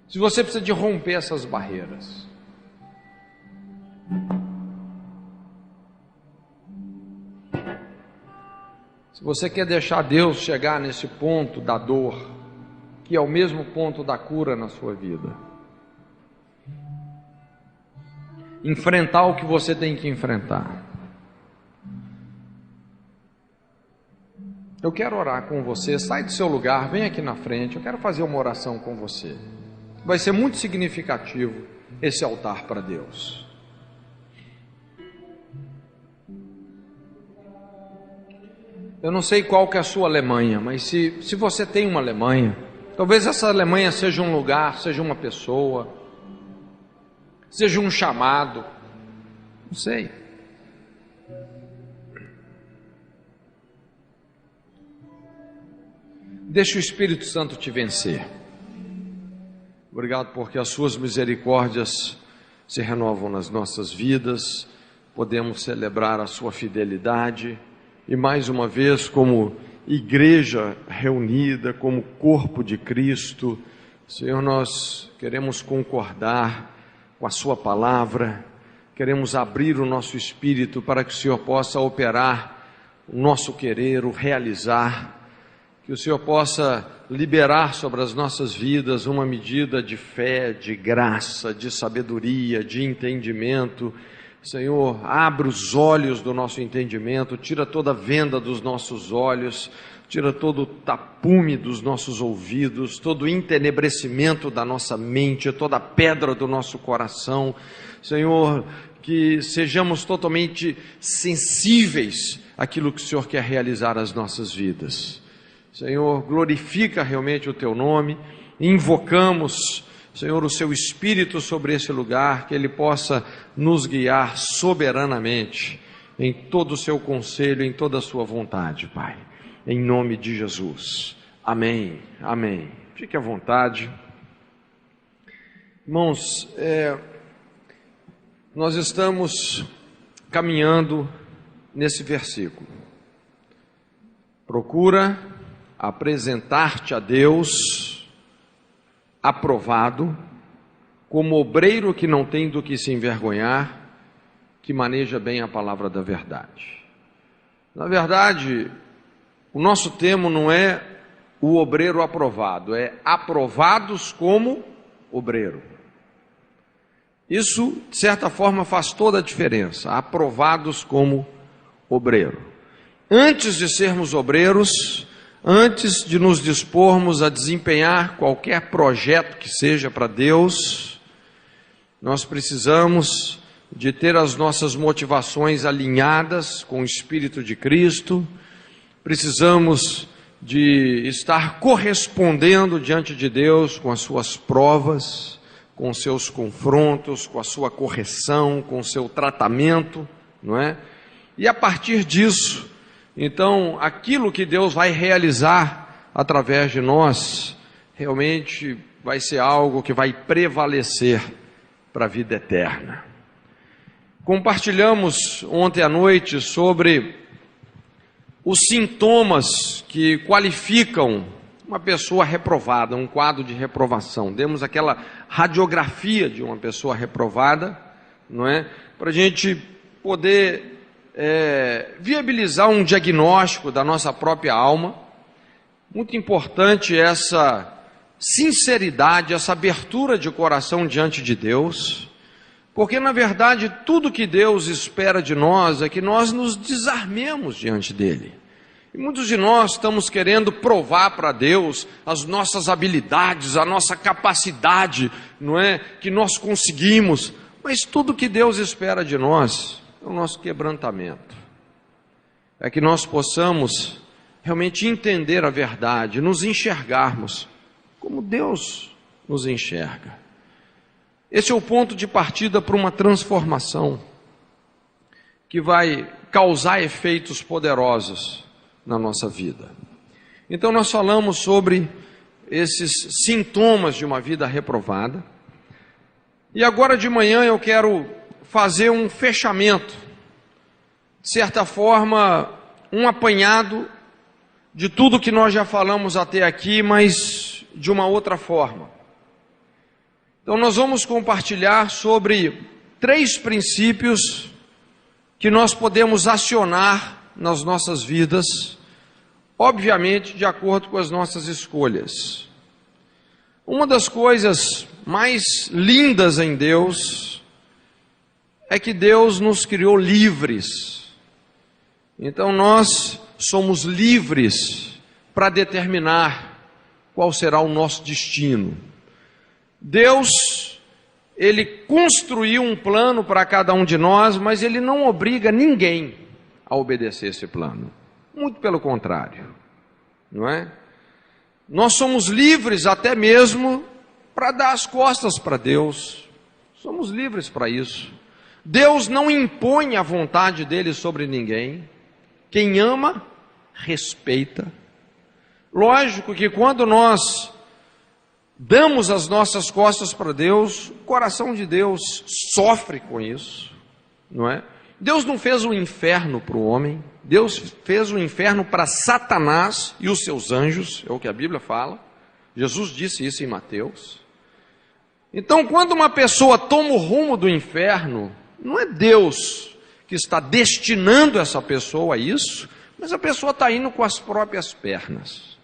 se você precisa de romper essas barreiras. Se você quer deixar Deus chegar nesse ponto da dor, que é o mesmo ponto da cura na sua vida, enfrentar o que você tem que enfrentar. Eu quero orar com você. Sai do seu lugar, vem aqui na frente. Eu quero fazer uma oração com você. Vai ser muito significativo esse altar para Deus. Eu não sei qual que é a sua Alemanha, mas se você tem uma Alemanha, talvez essa Alemanha seja um lugar, seja uma pessoa, seja um chamado, não sei. Deixa o Espírito Santo te vencer. Obrigado porque as suas misericórdias se renovam nas nossas vidas, podemos celebrar a sua fidelidade e mais uma vez, como igreja reunida, como corpo de Cristo, Senhor, nós queremos concordar com a sua palavra, queremos abrir o nosso espírito para que o Senhor possa operar o nosso querer, o realizar, que o Senhor possa liberar sobre as nossas vidas uma medida de fé, de graça, de sabedoria, de entendimento. Senhor, abre os olhos do nosso entendimento, tira toda a venda dos nossos olhos, tira todo o tapume dos nossos ouvidos, todo o entenebrecimento da nossa mente, toda a pedra do nosso coração. Senhor, que sejamos totalmente sensíveis àquilo que o Senhor quer realizar nas nossas vidas. Senhor, glorifica realmente o Teu nome, invocamos, Senhor, o Seu Espírito sobre esse lugar, que Ele possa nos guiar soberanamente em todo o Seu conselho, em toda a Sua vontade, Pai, em nome de Jesus, amém, amém. Fique à vontade. Irmãos, nós estamos caminhando nesse versículo. Procura apresentar-te a Deus aprovado, como obreiro que não tem do que se envergonhar, que maneja bem a palavra da verdade. Na verdade, o nosso termo não é o obreiro aprovado, é aprovados como obreiro. Isso, de certa forma, faz toda a diferença, aprovados como obreiro. Antes de sermos obreiros, antes de nos dispormos a desempenhar qualquer projeto que seja para Deus, nós precisamos de ter as nossas motivações alinhadas com o Espírito de Cristo, precisamos de estar correspondendo diante de Deus com as suas provas, com os seus confrontos, com a sua correção, com o seu tratamento, não é? E a partir disso, então, aquilo que Deus vai realizar através de nós, realmente vai ser algo que vai prevalecer para a vida eterna. Compartilhamos ontem à noite sobre os sintomas que qualificam uma pessoa reprovada, um quadro de reprovação. Demos aquela radiografia de uma pessoa reprovada, não é? Para a gente poder viabilizar um diagnóstico da nossa própria alma. Muito importante essa sinceridade, essa abertura de coração diante de Deus, porque na verdade tudo que Deus espera de nós é que nós nos desarmemos diante dele. E muitos de nós estamos querendo provar para Deus as nossas habilidades, a nossa capacidade, não é? Que nós conseguimos, mas tudo que Deus espera de nós é o nosso quebrantamento, é que nós possamos realmente entender a verdade, nos enxergarmos como Deus nos enxerga. Esse é o ponto de partida para uma transformação que vai causar efeitos poderosos na nossa vida. Então nós falamos sobre esses sintomas de uma vida reprovada, e agora de manhã eu quero fazer um fechamento, de certa forma, um apanhado de tudo que nós já falamos até aqui, mas de uma outra forma. Então nós vamos compartilhar sobre 3 princípios que nós podemos acionar nas nossas vidas, obviamente de acordo com as nossas escolhas. Uma das coisas mais lindas em Deus é que Deus nos criou livres. Então nós somos livres para determinar qual será o nosso destino. Deus, Ele construiu um plano para cada um de nós, mas Ele não obriga ninguém a obedecer esse plano. Muito pelo contrário, não é? Nós somos livres até mesmo para dar as costas para Deus. Somos livres para isso. Deus não impõe a vontade dele sobre ninguém. Quem ama, respeita. Lógico que quando nós damos as nossas costas para Deus, o coração de Deus sofre com isso, não é? Deus não fez o inferno para o homem, Deus fez o inferno para Satanás e os seus anjos, é o que a Bíblia fala. Jesus disse isso em Mateus. Então, quando uma pessoa toma o rumo do inferno, não é Deus que está destinando essa pessoa a isso, mas a pessoa está indo com as próprias pernas.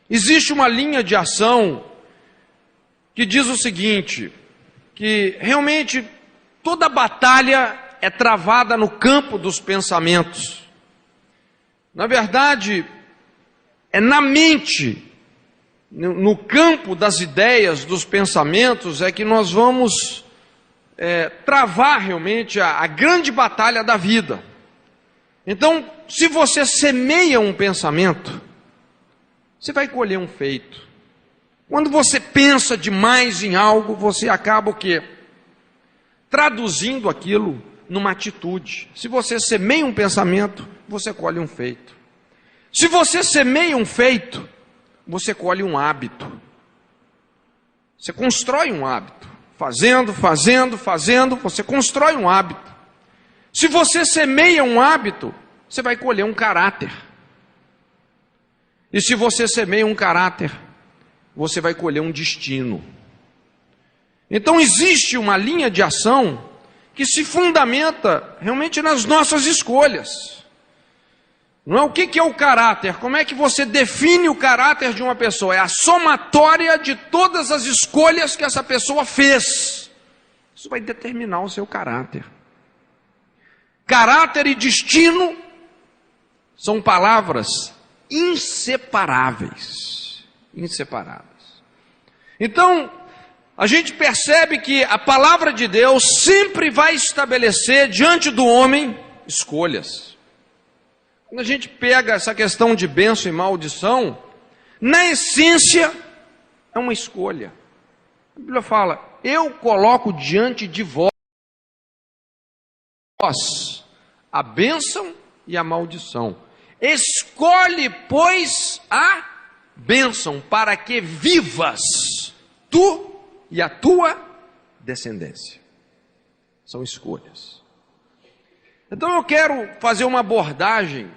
Existe uma linha de ação que diz o seguinte, que realmente toda batalha é travada no campo dos pensamentos. Na verdade, é na mente, no campo das ideias, dos pensamentos, é que nós vamos travar realmente a grande batalha da vida. Então, se você semeia um pensamento, você vai colher um feito. Quando você pensa demais em algo, você acaba o quê? Traduzindo aquilo numa atitude. Se você semeia um pensamento, você colhe um feito. Se você semeia um feito, você colhe um hábito. Você constrói um hábito. Fazendo, você constrói um hábito. Se você semeia um hábito, você vai colher um caráter. E se você semeia um caráter, você vai colher um destino. Então existe uma linha de ação que se fundamenta realmente nas nossas escolhas. Não é o que é o caráter, como é que você define o caráter de uma pessoa? É a somatória de todas as escolhas que essa pessoa fez. Isso vai determinar o seu caráter. Caráter e destino são palavras inseparáveis. Inseparáveis. Então, a gente percebe que a palavra de Deus sempre vai estabelecer diante do homem escolhas. Quando a gente pega essa questão de bênção e maldição, na essência é uma escolha. A Bíblia fala, eu coloco diante de vós a bênção e a maldição. Escolhe, pois, a bênção para que vivas tu e a tua descendência. São escolhas. Então eu quero fazer uma abordagem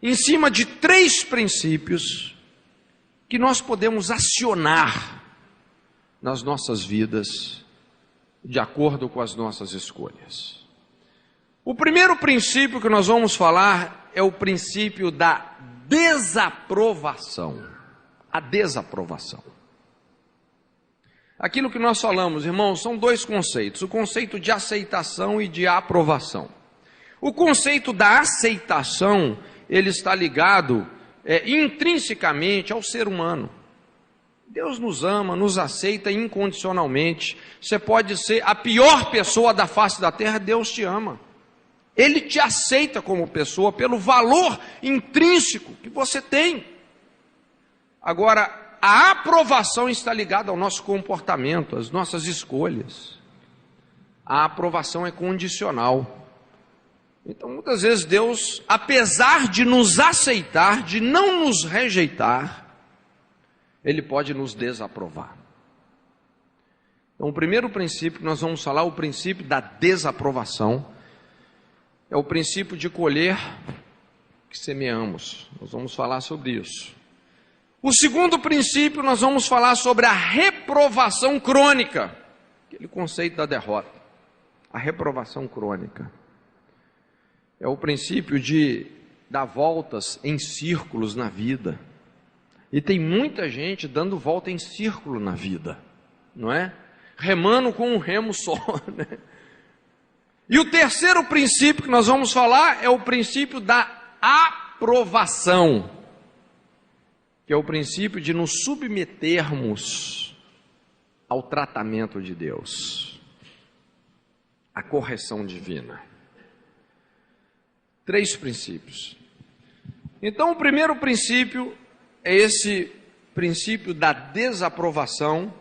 em cima de 3 princípios que nós podemos acionar nas nossas vidas de acordo com as nossas escolhas. O primeiro princípio que nós vamos falar é o princípio da desaprovação. A desaprovação. Aquilo que nós falamos, irmãos, são 2 conceitos. O conceito de aceitação e de aprovação. O conceito da aceitação, ele está ligado intrinsecamente ao ser humano. Deus nos ama, nos aceita incondicionalmente. Você pode ser a pior pessoa da face da terra, Deus te ama. Ele te aceita como pessoa pelo valor intrínseco que você tem. Agora, a aprovação está ligada ao nosso comportamento, às nossas escolhas. A aprovação é condicional. Então, muitas vezes Deus, apesar de nos aceitar, de não nos rejeitar, Ele pode nos desaprovar. Então, o primeiro princípio que nós vamos falar, o princípio da desaprovação, é o princípio de colher que semeamos. Nós vamos falar sobre isso. O segundo princípio, nós vamos falar sobre a reprovação crônica, aquele conceito da derrota. A reprovação crônica é o princípio de dar voltas em círculos na vida. E tem muita gente dando volta em círculo na vida, não é? Remando com um remo só, né? E o terceiro princípio que nós vamos falar é o princípio da aprovação, que é o princípio de nos submetermos ao tratamento de Deus, à correção divina. 3 princípios. Então, o primeiro princípio é esse princípio da desaprovação,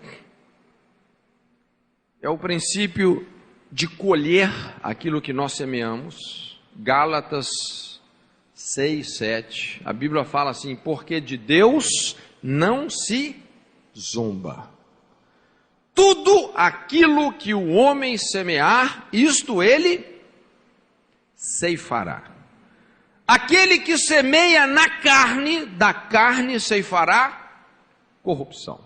é o princípio de colher aquilo que nós semeamos. Gálatas 6, 7, a Bíblia fala assim: porque de Deus não se zomba. Tudo aquilo que o homem semear, isto ele ceifará. Aquele que semeia na carne, da carne ceifará corrupção.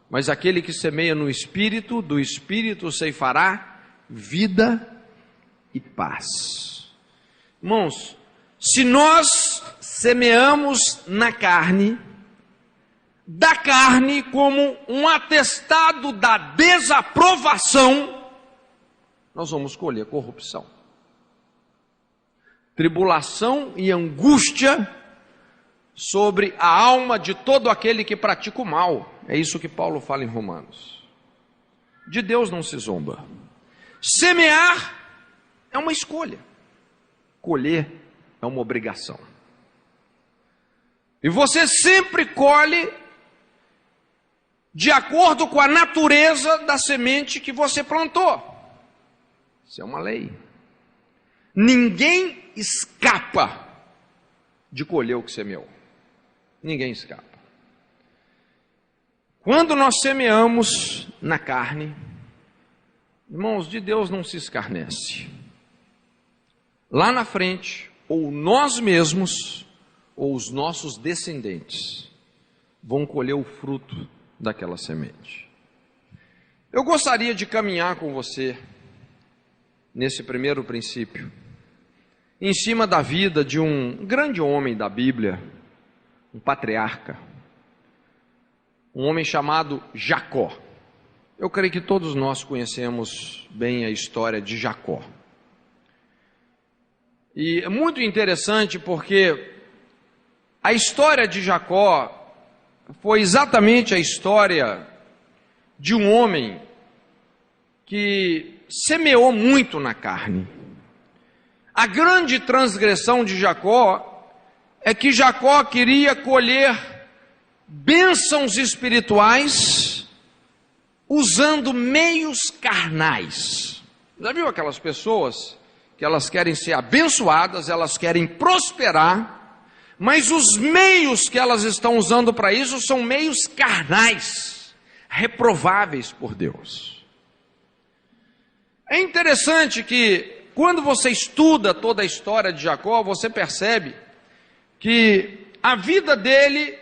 Mas aquele que semeia no Espírito, do Espírito ceifará vida e paz. Irmãos, se nós semeamos na carne, da carne como um atestado da desaprovação, nós vamos colher corrupção, tribulação e angústia sobre a alma de todo aquele que pratica o mal. É isso que Paulo fala em Romanos. De Deus não se zomba. Semear é uma escolha, colher é uma obrigação. E você sempre colhe de acordo com a natureza da semente que você plantou. Isso é uma lei. Ninguém escapa de colher o que semeou. Ninguém escapa. Quando nós semeamos na carne, irmãos, de Deus não se escarnece. Lá na frente, ou nós mesmos, ou os nossos descendentes, vão colher o fruto daquela semente. Eu gostaria de caminhar com você nesse primeiro princípio, em cima da vida de um grande homem da Bíblia, um patriarca, um homem chamado Jacó. Eu creio que todos nós conhecemos bem a história de Jacó. E é muito interessante porque a história de Jacó foi exatamente a história de um homem que semeou muito na carne. A grande transgressão de Jacó é que Jacó queria colher bênçãos espirituais usando meios carnais. Já viu aquelas pessoas que elas querem ser abençoadas, elas querem prosperar, mas os meios que elas estão usando para isso são meios carnais, reprováveis por Deus. É interessante que quando você estuda toda a história de Jacó, você percebe que a vida dele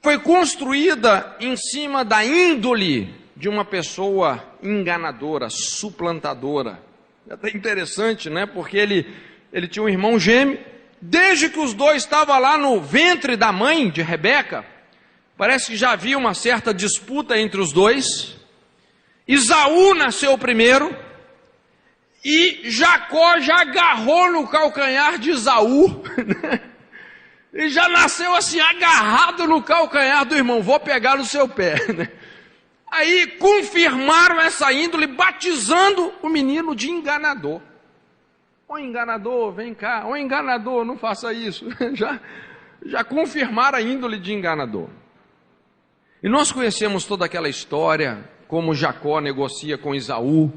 foi construída em cima da índole de uma pessoa enganadora, suplantadora. É até interessante, né? Porque ele tinha um irmão gêmeo. Desde que os dois estavam lá no ventre da mãe de Rebeca, parece que já havia uma certa disputa entre os dois. Esaú nasceu primeiro, e Jacó já agarrou no calcanhar de Esaú, e já nasceu assim, agarrado no calcanhar do irmão, vou pegar no seu pé. Aí confirmaram essa índole, batizando o menino de enganador. Ô enganador, vem cá. Ô enganador, não faça isso. Já confirmaram a índole de enganador. E nós conhecemos toda aquela história, como Jacó negocia com Esaú.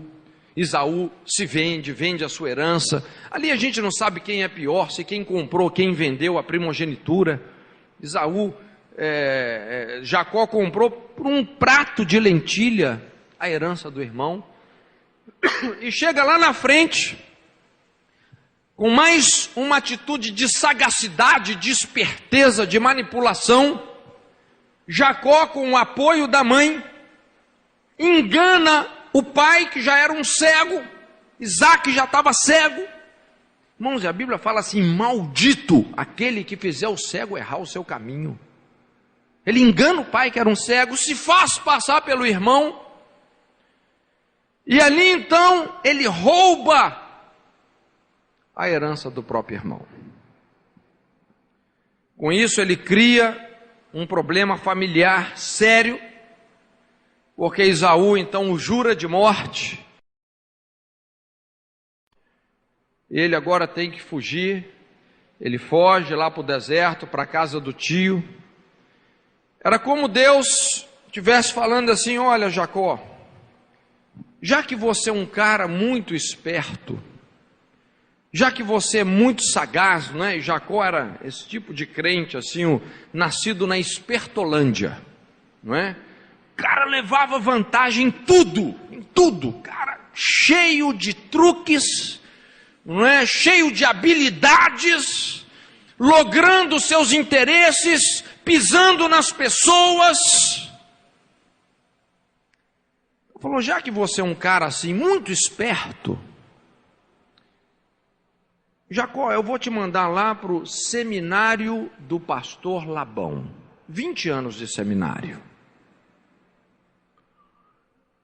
Esaú se vende a sua herança. Ali a gente não sabe quem é pior, se quem comprou, quem vendeu a primogenitura. Jacó comprou por um prato de lentilha a herança do irmão. E chega lá na frente, com mais uma atitude de sagacidade, de esperteza, de manipulação, Jacó, com o apoio da mãe, engana o pai, que já era um cego. Isaac já estava cego. Irmãos, a Bíblia fala assim: maldito aquele que fizer o cego errar o seu caminho. Ele engana o pai, que era um cego, se faz passar pelo irmão, e ali então ele rouba a herança do próprio irmão. Com isso ele cria um problema familiar sério, porque Esaú então o jura de morte. Ele agora tem que fugir. Ele foge lá para o deserto, para a casa do tio. Era como Deus estivesse falando assim: olha, Jacó, já que você é um cara muito esperto, já que você é muito sagaz, não é? Jacó era esse tipo de crente, assim, nascido na Espertolândia, não é? O cara levava vantagem em tudo, cara, cheio de truques, não é? Cheio de habilidades, logrando seus interesses, pisando nas pessoas. Ele falou: já que você é um cara assim, muito esperto, Jacó, eu vou te mandar lá para o seminário do pastor Labão. 20 anos de seminário.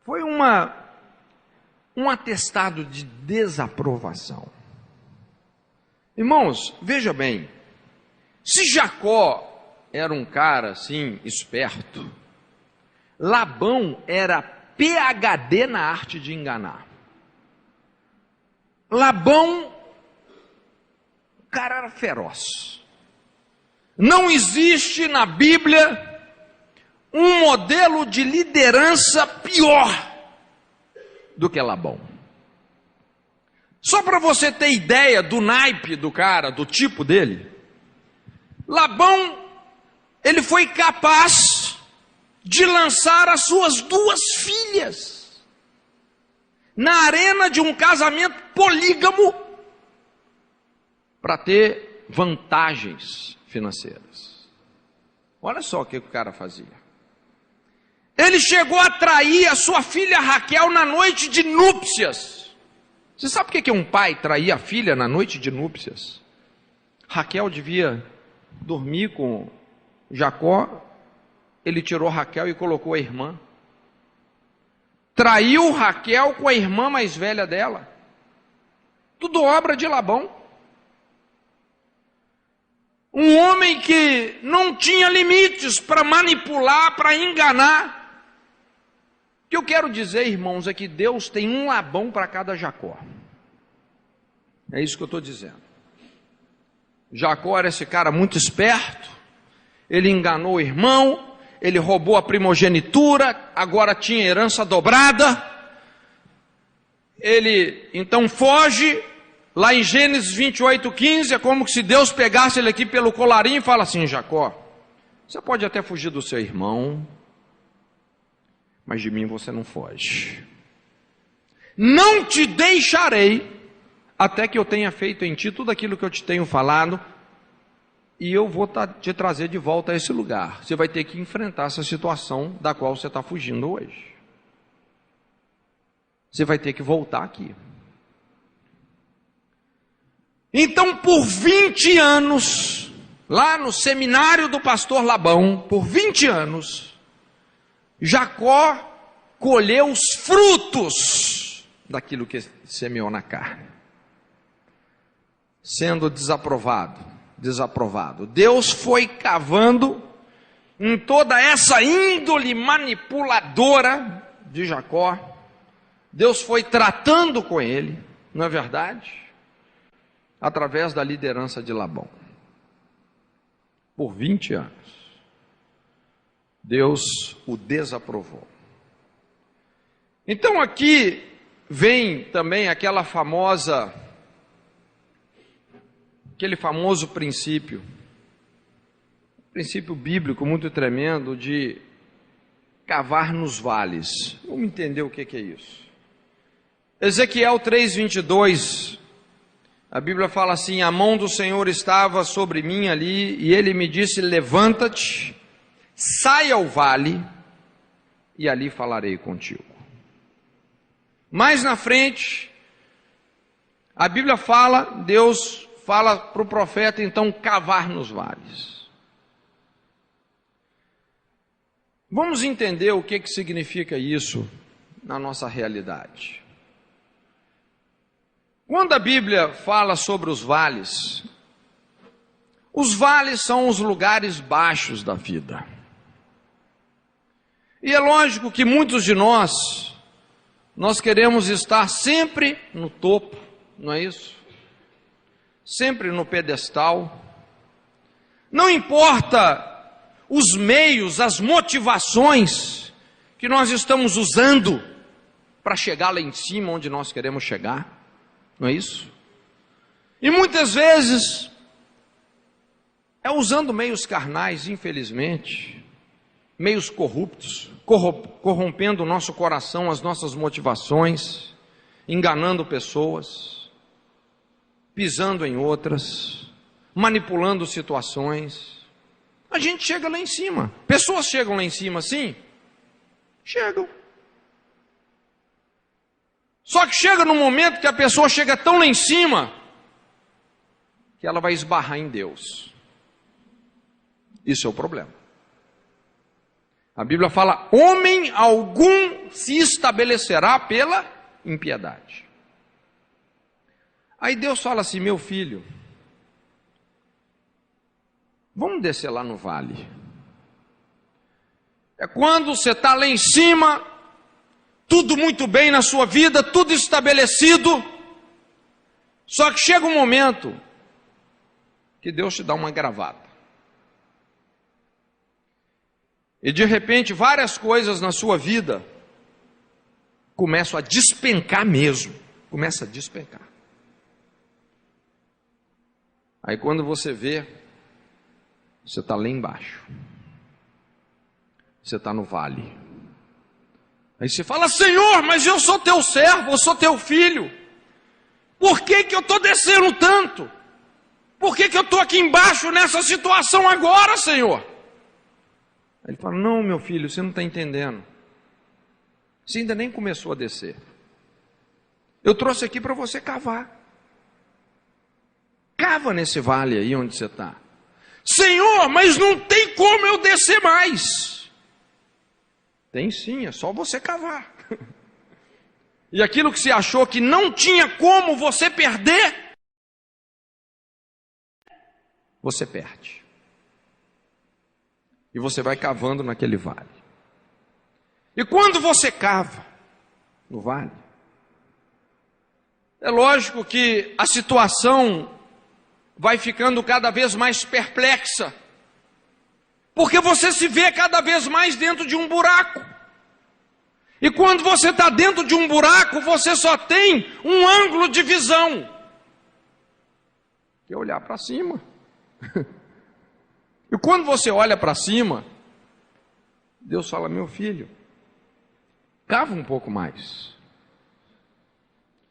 Foi um atestado de desaprovação. Irmãos, veja bem, se Jacó era um cara assim, esperto, Labão era PhD na arte de enganar. Labão, o cara era feroz. Não existe na Bíblia um modelo de liderança pior do que Labão. Só para você ter ideia do naipe do cara, do tipo dele, Labão, ele foi capaz de lançar as suas 2 filhas na arena de um casamento polígamo para ter vantagens financeiras. Olha só o que o cara fazia. Ele chegou a trair a sua filha Raquel na noite de núpcias. Você sabe o que é um pai trair a filha na noite de núpcias? Raquel devia dormir com Jacó, ele tirou Raquel e colocou a irmã. Traiu Raquel com a irmã mais velha dela. Tudo obra de Labão. Um homem que não tinha limites para manipular, para enganar. O que eu quero dizer, irmãos, é que Deus tem um Labão para cada Jacó. É isso que eu estou dizendo. Jacó era esse cara muito esperto, ele enganou o irmão, ele roubou a primogenitura, agora tinha herança dobrada. Ele então foge. Lá em Gênesis 28:15, é como se Deus pegasse ele aqui pelo colarinho e fala assim: Jacó, você pode até fugir do seu irmão, mas de mim você não foge. Não te deixarei até que eu tenha feito em ti tudo aquilo que eu te tenho falado, e eu vou te trazer de volta a esse lugar. Você vai ter que enfrentar essa situação da qual você está fugindo hoje. Você vai ter que voltar aqui. Então, por 20 anos, lá no seminário do pastor Labão, por 20 anos, Jacó colheu os frutos daquilo que semeou na carne, sendo desaprovado. Deus foi cavando em toda essa índole manipuladora de Jacó. Deus foi tratando com ele, não é verdade? Através da liderança de Labão. Por 20 anos. Deus o desaprovou. Então aqui vem também aquele famoso princípio bíblico muito tremendo de cavar nos vales. Vamos entender o que é isso. Ezequiel 3:22, a Bíblia fala assim: a mão do Senhor estava sobre mim ali, e ele me disse: levanta-te, sai ao vale e ali falarei contigo. Mais na frente, a Bíblia fala, Deus fala para o profeta então cavar nos vales. Vamos entender o que significa isso na nossa realidade. Quando a Bíblia fala sobre os vales são os lugares baixos da vida. E é lógico que muitos de nós queremos estar sempre no topo, não é isso? Sempre no pedestal. Não importa os meios, as motivações que nós estamos usando para chegar lá em cima onde nós queremos chegar, não é isso? E muitas vezes é usando meios carnais, infelizmente, meios corruptos, corrompendo o nosso coração, as nossas motivações, enganando pessoas, pisando em outras, manipulando situações. A gente chega lá em cima. Pessoas chegam lá em cima assim? Chegam. Só que chega no momento que a pessoa chega tão lá em cima que ela vai esbarrar em Deus. Isso é o problema. A Bíblia fala: homem algum se estabelecerá pela impiedade. Aí Deus fala assim: meu filho, vamos descer lá no vale. É quando você está lá em cima, tudo muito bem na sua vida, tudo estabelecido, só que chega um momento que Deus te dá uma gravata. E de repente várias coisas na sua vida começam a despencar mesmo. Começa a despencar. Aí quando você vê, você está lá embaixo. Você está no vale. Aí você fala: Senhor, mas eu sou teu servo, eu sou teu filho. Por que eu estou descendo tanto? Por que eu estou aqui embaixo nessa situação agora, Senhor? Aí ele fala: não, meu filho, você não está entendendo. Você ainda nem começou a descer. Eu trouxe aqui para você cavar. Cava nesse vale aí onde você está. Senhor, mas não tem como eu descer mais. Tem sim, é só você cavar. E aquilo que você achou que não tinha como você perder, você perde. E você vai cavando naquele vale. E quando você cava no vale, é lógico que a situação vai ficando cada vez mais perplexa, porque você se vê cada vez mais dentro de um buraco. E quando você está dentro de um buraco, você só tem um ângulo de visão, que é olhar para cima. E quando você olha para cima, Deus fala: meu filho, cava um pouco mais.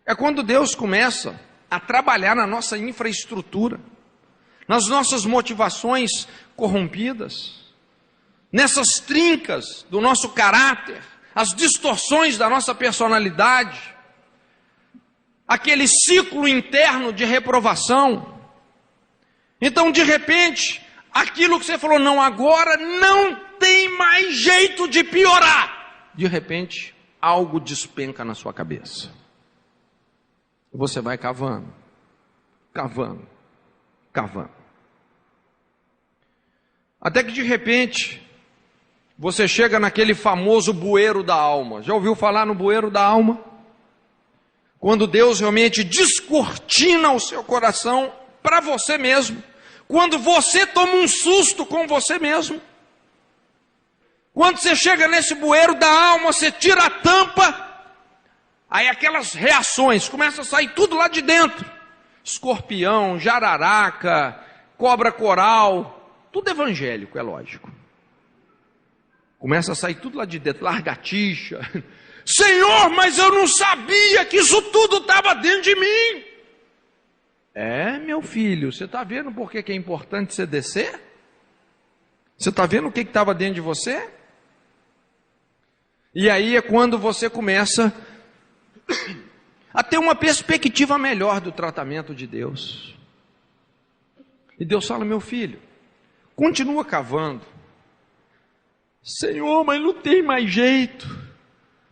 É quando Deus começa a trabalhar na nossa infraestrutura, nas nossas motivações corrompidas, nessas trincas do nosso caráter, as distorções da nossa personalidade, aquele ciclo interno de reprovação. Então, de repente, aquilo que você falou: não, agora não tem mais jeito de piorar. De repente, algo despenca na sua cabeça. Você vai cavando, cavando, cavando. Até que de repente, você chega naquele famoso bueiro da alma. Já ouviu falar no bueiro da alma? Quando Deus realmente descortina o seu coração para você mesmo. Quando você toma um susto com você mesmo. Quando você chega nesse bueiro da alma, você tira a tampa, aí aquelas reações, começa a sair tudo lá de dentro. Escorpião, jararaca, cobra coral, tudo evangélico, é lógico. Começa a sair tudo lá de dentro, lagartixa. Senhor, mas eu não sabia que isso tudo estava dentro de mim. É, meu filho, você está vendo por que é importante você descer? Você está vendo o que estava dentro de você? E aí é quando você começa a ter uma perspectiva melhor do tratamento de Deus. E Deus fala: meu filho, continua cavando. Senhor, mas não tem mais jeito.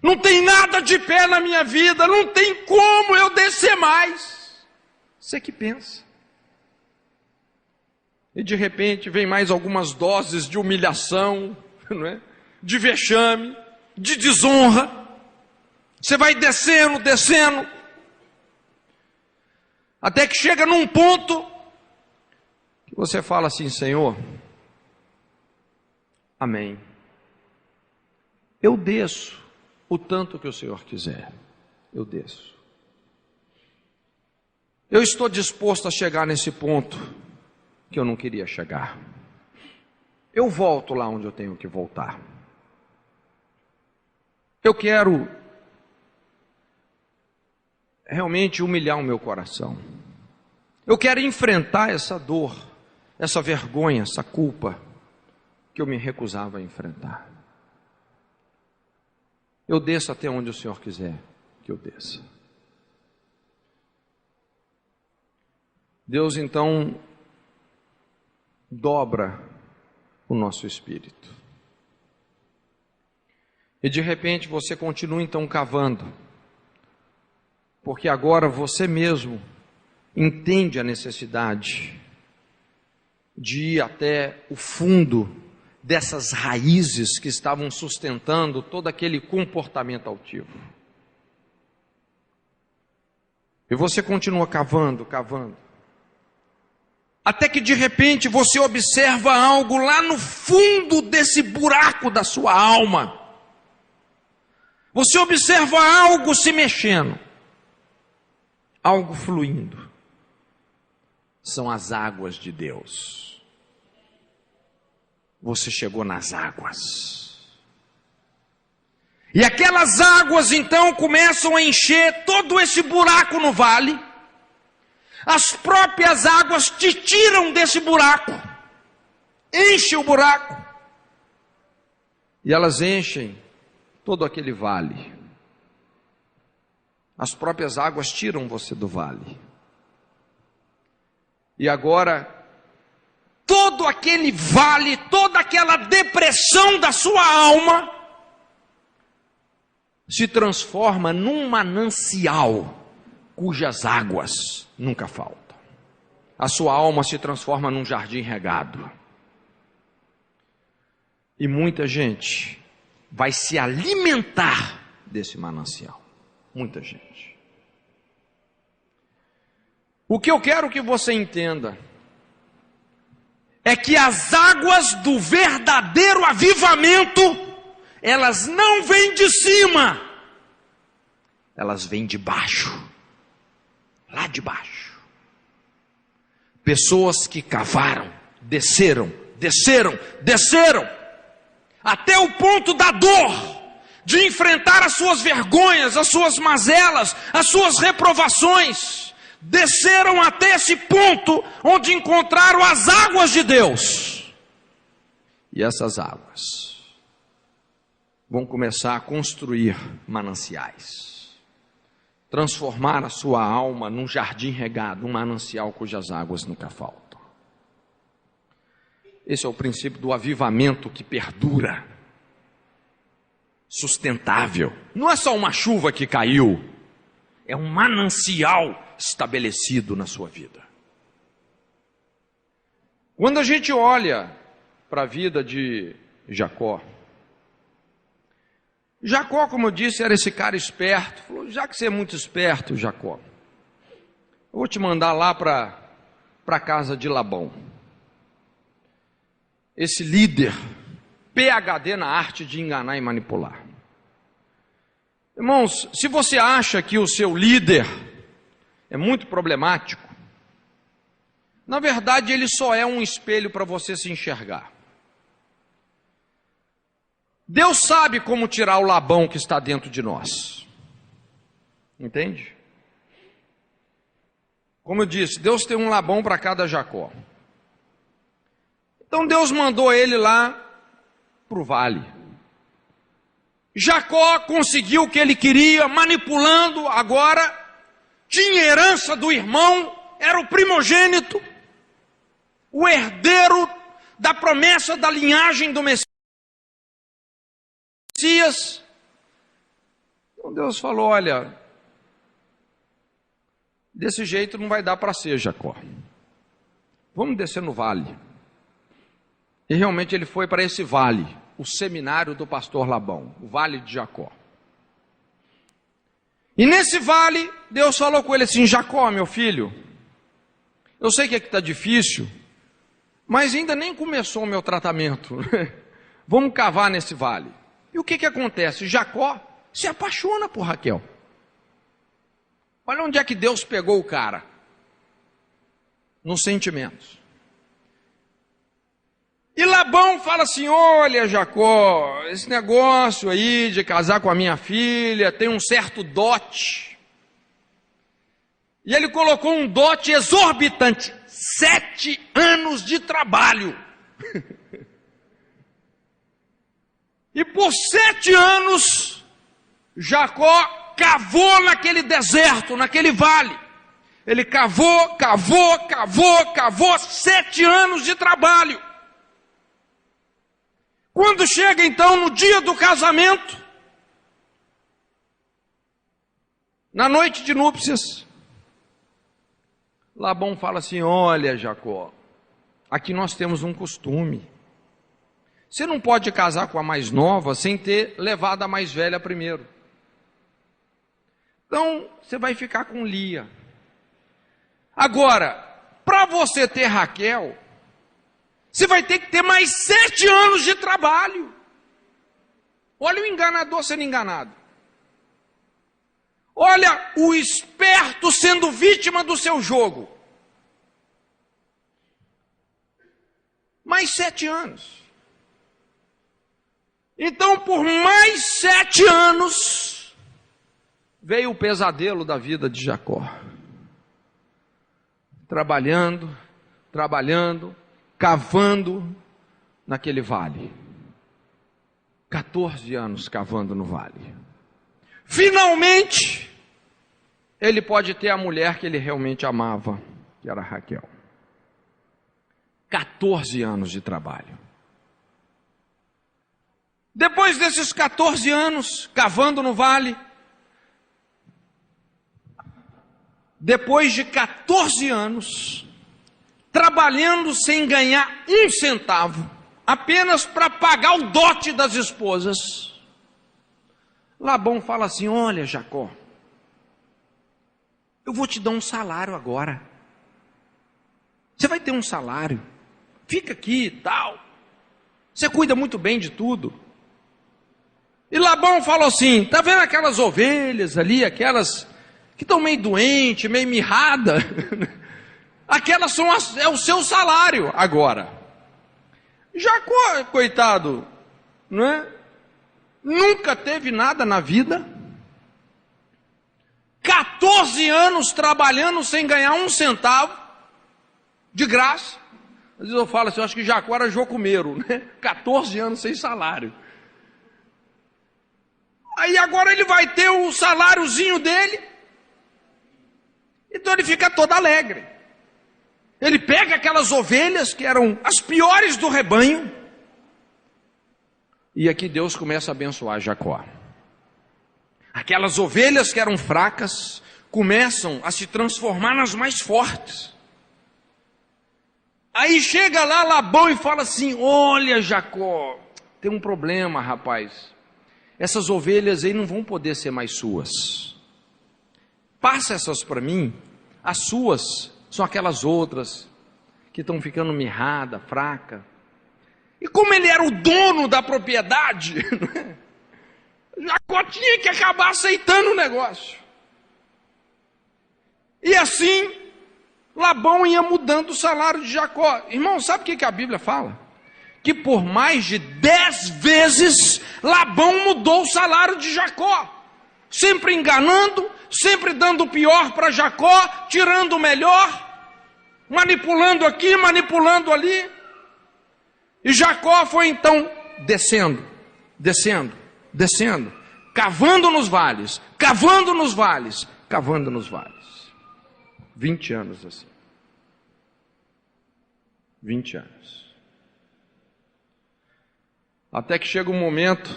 Não tem nada de pé na minha vida. Não tem como eu descer mais. Você que pensa. E de repente vem mais algumas doses de humilhação, não é? De vexame, de desonra. Você vai descendo, descendo, até que chega num ponto que você fala assim: Senhor, amém. Eu desço o tanto que o Senhor quiser. Eu desço. Eu estou disposto a chegar nesse ponto que eu não queria chegar. Eu volto lá onde eu tenho que voltar. Eu quero realmente humilhar o meu coração. Eu quero enfrentar essa dor, essa vergonha, essa culpa que eu me recusava a enfrentar. Eu desço até onde o Senhor quiser que eu desça. Deus então dobra o nosso espírito. E de repente você continua então cavando, porque agora você mesmo entende a necessidade de ir até o fundo dessas raízes que estavam sustentando todo aquele comportamento altivo. E você continua cavando, cavando, até que de repente você observa algo lá no fundo desse buraco da sua alma. Você observa algo se mexendo, algo fluindo. São as águas de Deus. Você chegou nas águas. E aquelas águas então começam a encher todo esse buraco no vale. As próprias águas te tiram desse buraco. Enchem o buraco. E elas enchem todo aquele vale. As próprias águas tiram você do vale. E agora, todo aquele vale, toda aquela depressão da sua alma, se transforma num manancial, cujas águas nunca faltam. A sua alma se transforma num jardim regado. E muita gente vai se alimentar desse manancial. Muita gente. O que eu quero que você entenda é que as águas do verdadeiro avivamento, elas não vêm de cima, elas vêm de baixo, lá de baixo. Pessoas que cavaram, desceram, desceram, desceram, até o ponto da dor, de enfrentar as suas vergonhas, as suas mazelas, as suas reprovações. Desceram até esse ponto onde encontraram as águas de Deus. E essas águas vão começar a construir mananciais, transformar a sua alma num jardim regado, um manancial cujas águas nunca faltam. Esse é o princípio do avivamento que perdura, sustentável. Não é só uma chuva que caiu, é um manancial estabelecido na sua vida. Quando a gente olha para a vida de Jacó, como eu disse, era esse cara esperto. Falou: já que você é muito esperto, Jacó, eu vou te mandar lá para a casa de Labão. Esse líder, PhD na arte de enganar e manipular. Irmãos, se você acha que o seu líder é muito problemático, na verdade ele só é um espelho para você se enxergar. Deus sabe como tirar o Labão que está dentro de nós. Entende? Como eu disse, Deus tem um Labão para cada Jacó. Então Deus mandou ele lá para o vale. Jacó conseguiu o que ele queria, manipulando agora, tinha herança do irmão, era o primogênito, o herdeiro da promessa da linhagem do Messias. Então Deus falou, olha, desse jeito não vai dar para ser, Jacó. Vamos descer no vale. E realmente ele foi para esse vale, o seminário do pastor Labão, o vale de Jacó. E nesse vale, Deus falou com ele assim, Jacó, meu filho, eu sei que aqui está difícil, mas ainda nem começou o meu tratamento. Vamos cavar nesse vale. E o que acontece? Jacó se apaixona por Raquel. Olha onde é que Deus pegou o cara. Nos sentimentos. E Labão fala assim, olha Jacó, esse negócio aí de casar com a minha filha tem um certo dote. E ele colocou um dote exorbitante, 7 anos de trabalho. E por 7 anos, Jacó cavou naquele deserto, naquele vale. Ele cavou, 7 anos de trabalho. Quando chega então no dia do casamento, na noite de núpcias, Labão fala assim, olha Jacó, aqui nós temos um costume. Você não pode casar com a mais nova sem ter levado a mais velha primeiro. Então, você vai ficar com Lia. Agora, para você ter Raquel, você vai ter que ter mais 7 anos de trabalho. Olha o enganador sendo enganado. Olha o esperto sendo vítima do seu jogo. Mais 7 anos. Então, por mais 7 anos, veio o pesadelo da vida de Jacó. Trabalhando, cavando naquele vale. 14 anos cavando no vale. Finalmente, ele pode ter a mulher que ele realmente amava, que era Raquel. 14 anos de trabalho. Depois desses 14 anos, cavando no vale, depois de 14 anos, trabalhando sem ganhar um centavo, apenas para pagar o dote das esposas, Labão fala assim, olha Jacó, eu vou te dar um salário agora, você vai ter um salário, fica aqui e tal, você cuida muito bem de tudo. E Labão falou assim, tá vendo aquelas ovelhas ali, aquelas que estão meio doentes, meio mirradas, aquelas são é o seu salário agora. Jacó, coitado, não é? Nunca teve nada na vida, 14 anos trabalhando sem ganhar um centavo, de graça. Às vezes eu falo assim, eu acho que Jacó era jocumeiro, né? 14 anos sem salário. Aí agora ele vai ter o saláriozinho dele, então ele fica todo alegre. Ele pega aquelas ovelhas que eram as piores do rebanho, e aqui Deus começa a abençoar Jacó. Aquelas ovelhas que eram fracas, começam a se transformar nas mais fortes. Aí chega lá Labão e fala assim, olha Jacó, tem um problema rapaz, essas ovelhas aí não vão poder ser mais suas, passa essas para mim, as suas são aquelas outras que estão ficando mirrada, fraca. E como ele era o dono da propriedade, Jacó tinha que acabar aceitando o negócio. E assim, Labão ia mudando o salário de Jacó. Irmão, sabe o que a Bíblia fala? Que por mais de 10 vezes, Labão mudou o salário de Jacó. Sempre enganando, sempre dando o pior para Jacó, tirando o melhor, manipulando aqui, manipulando ali. E Jacó foi então descendo, descendo, descendo, cavando nos vales, cavando nos vales, cavando nos vales. 20 anos assim. 20 anos. Até que chega um momento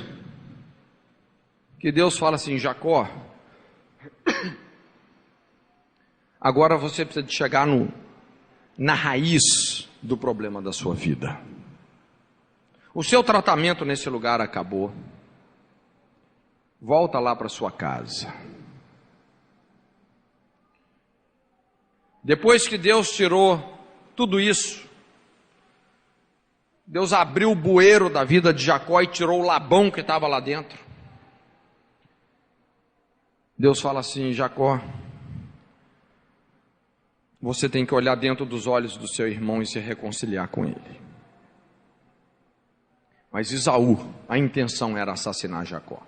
que Deus fala assim: Jacó, agora você precisa de chegar na raiz do problema da sua vida. O seu tratamento nesse lugar acabou. Volta lá para sua casa. Depois que Deus tirou tudo isso, Deus abriu o bueiro da vida de Jacó e tirou o Labão que estava lá dentro. Deus fala assim: Jacó, você tem que olhar dentro dos olhos do seu irmão e se reconciliar com ele. Mas Esaú, a intenção era assassinar Jacó.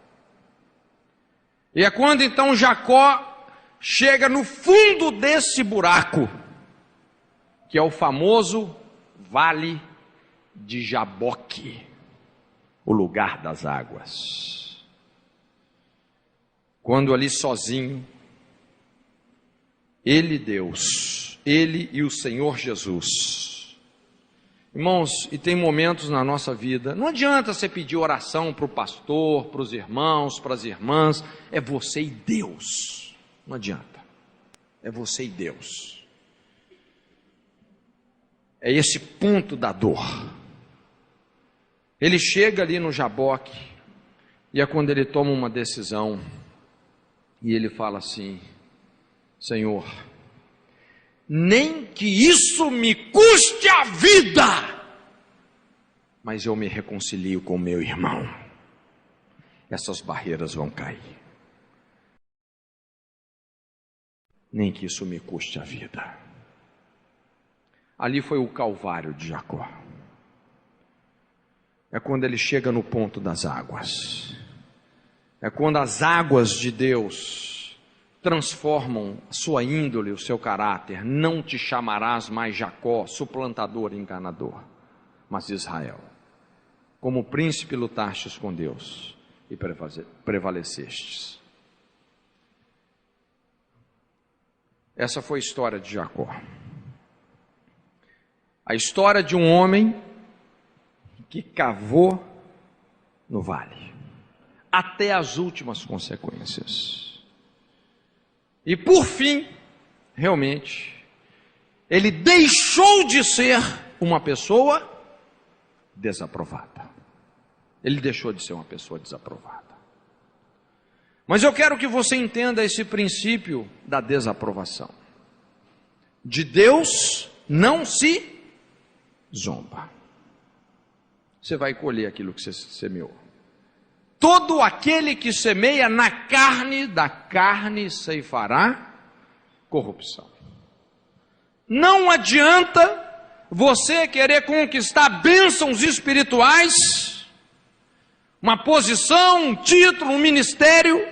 E é quando então Jacó chega no fundo desse buraco, que é o famoso Vale de Jaboque, o lugar das águas. Quando ali sozinho, ele, Deus, ele e o Senhor Jesus. Irmãos, e tem momentos na nossa vida, não adianta você pedir oração para o pastor, para os irmãos, para as irmãs, é você e Deus, não adianta, é você e Deus. É esse ponto da dor. Ele chega ali no Jaboque, e é quando ele toma uma decisão, e ele fala assim: Senhor, nem que isso me custe a vida, mas eu me reconcilio com meu irmão. Essas barreiras vão cair. Nem que isso me custe a vida. Ali foi o Calvário de Jacó. É quando ele chega no ponto das águas. É quando as águas de Deus transformam a sua índole, o seu caráter. Não te chamarás mais Jacó, suplantador e enganador, mas Israel. Como príncipe lutastes com Deus e prevalecestes. Essa foi a história de Jacó. A história de um homem que cavou no vale, até as últimas consequências. E por fim, realmente, ele deixou de ser uma pessoa desaprovada. Ele deixou de ser uma pessoa desaprovada. Mas eu quero que você entenda esse princípio da desaprovação. De Deus não se zomba. Você vai colher aquilo que você semeou. Todo aquele que semeia na carne, da carne ceifará corrupção. Não adianta você querer conquistar bênçãos espirituais, uma posição, um título, um ministério,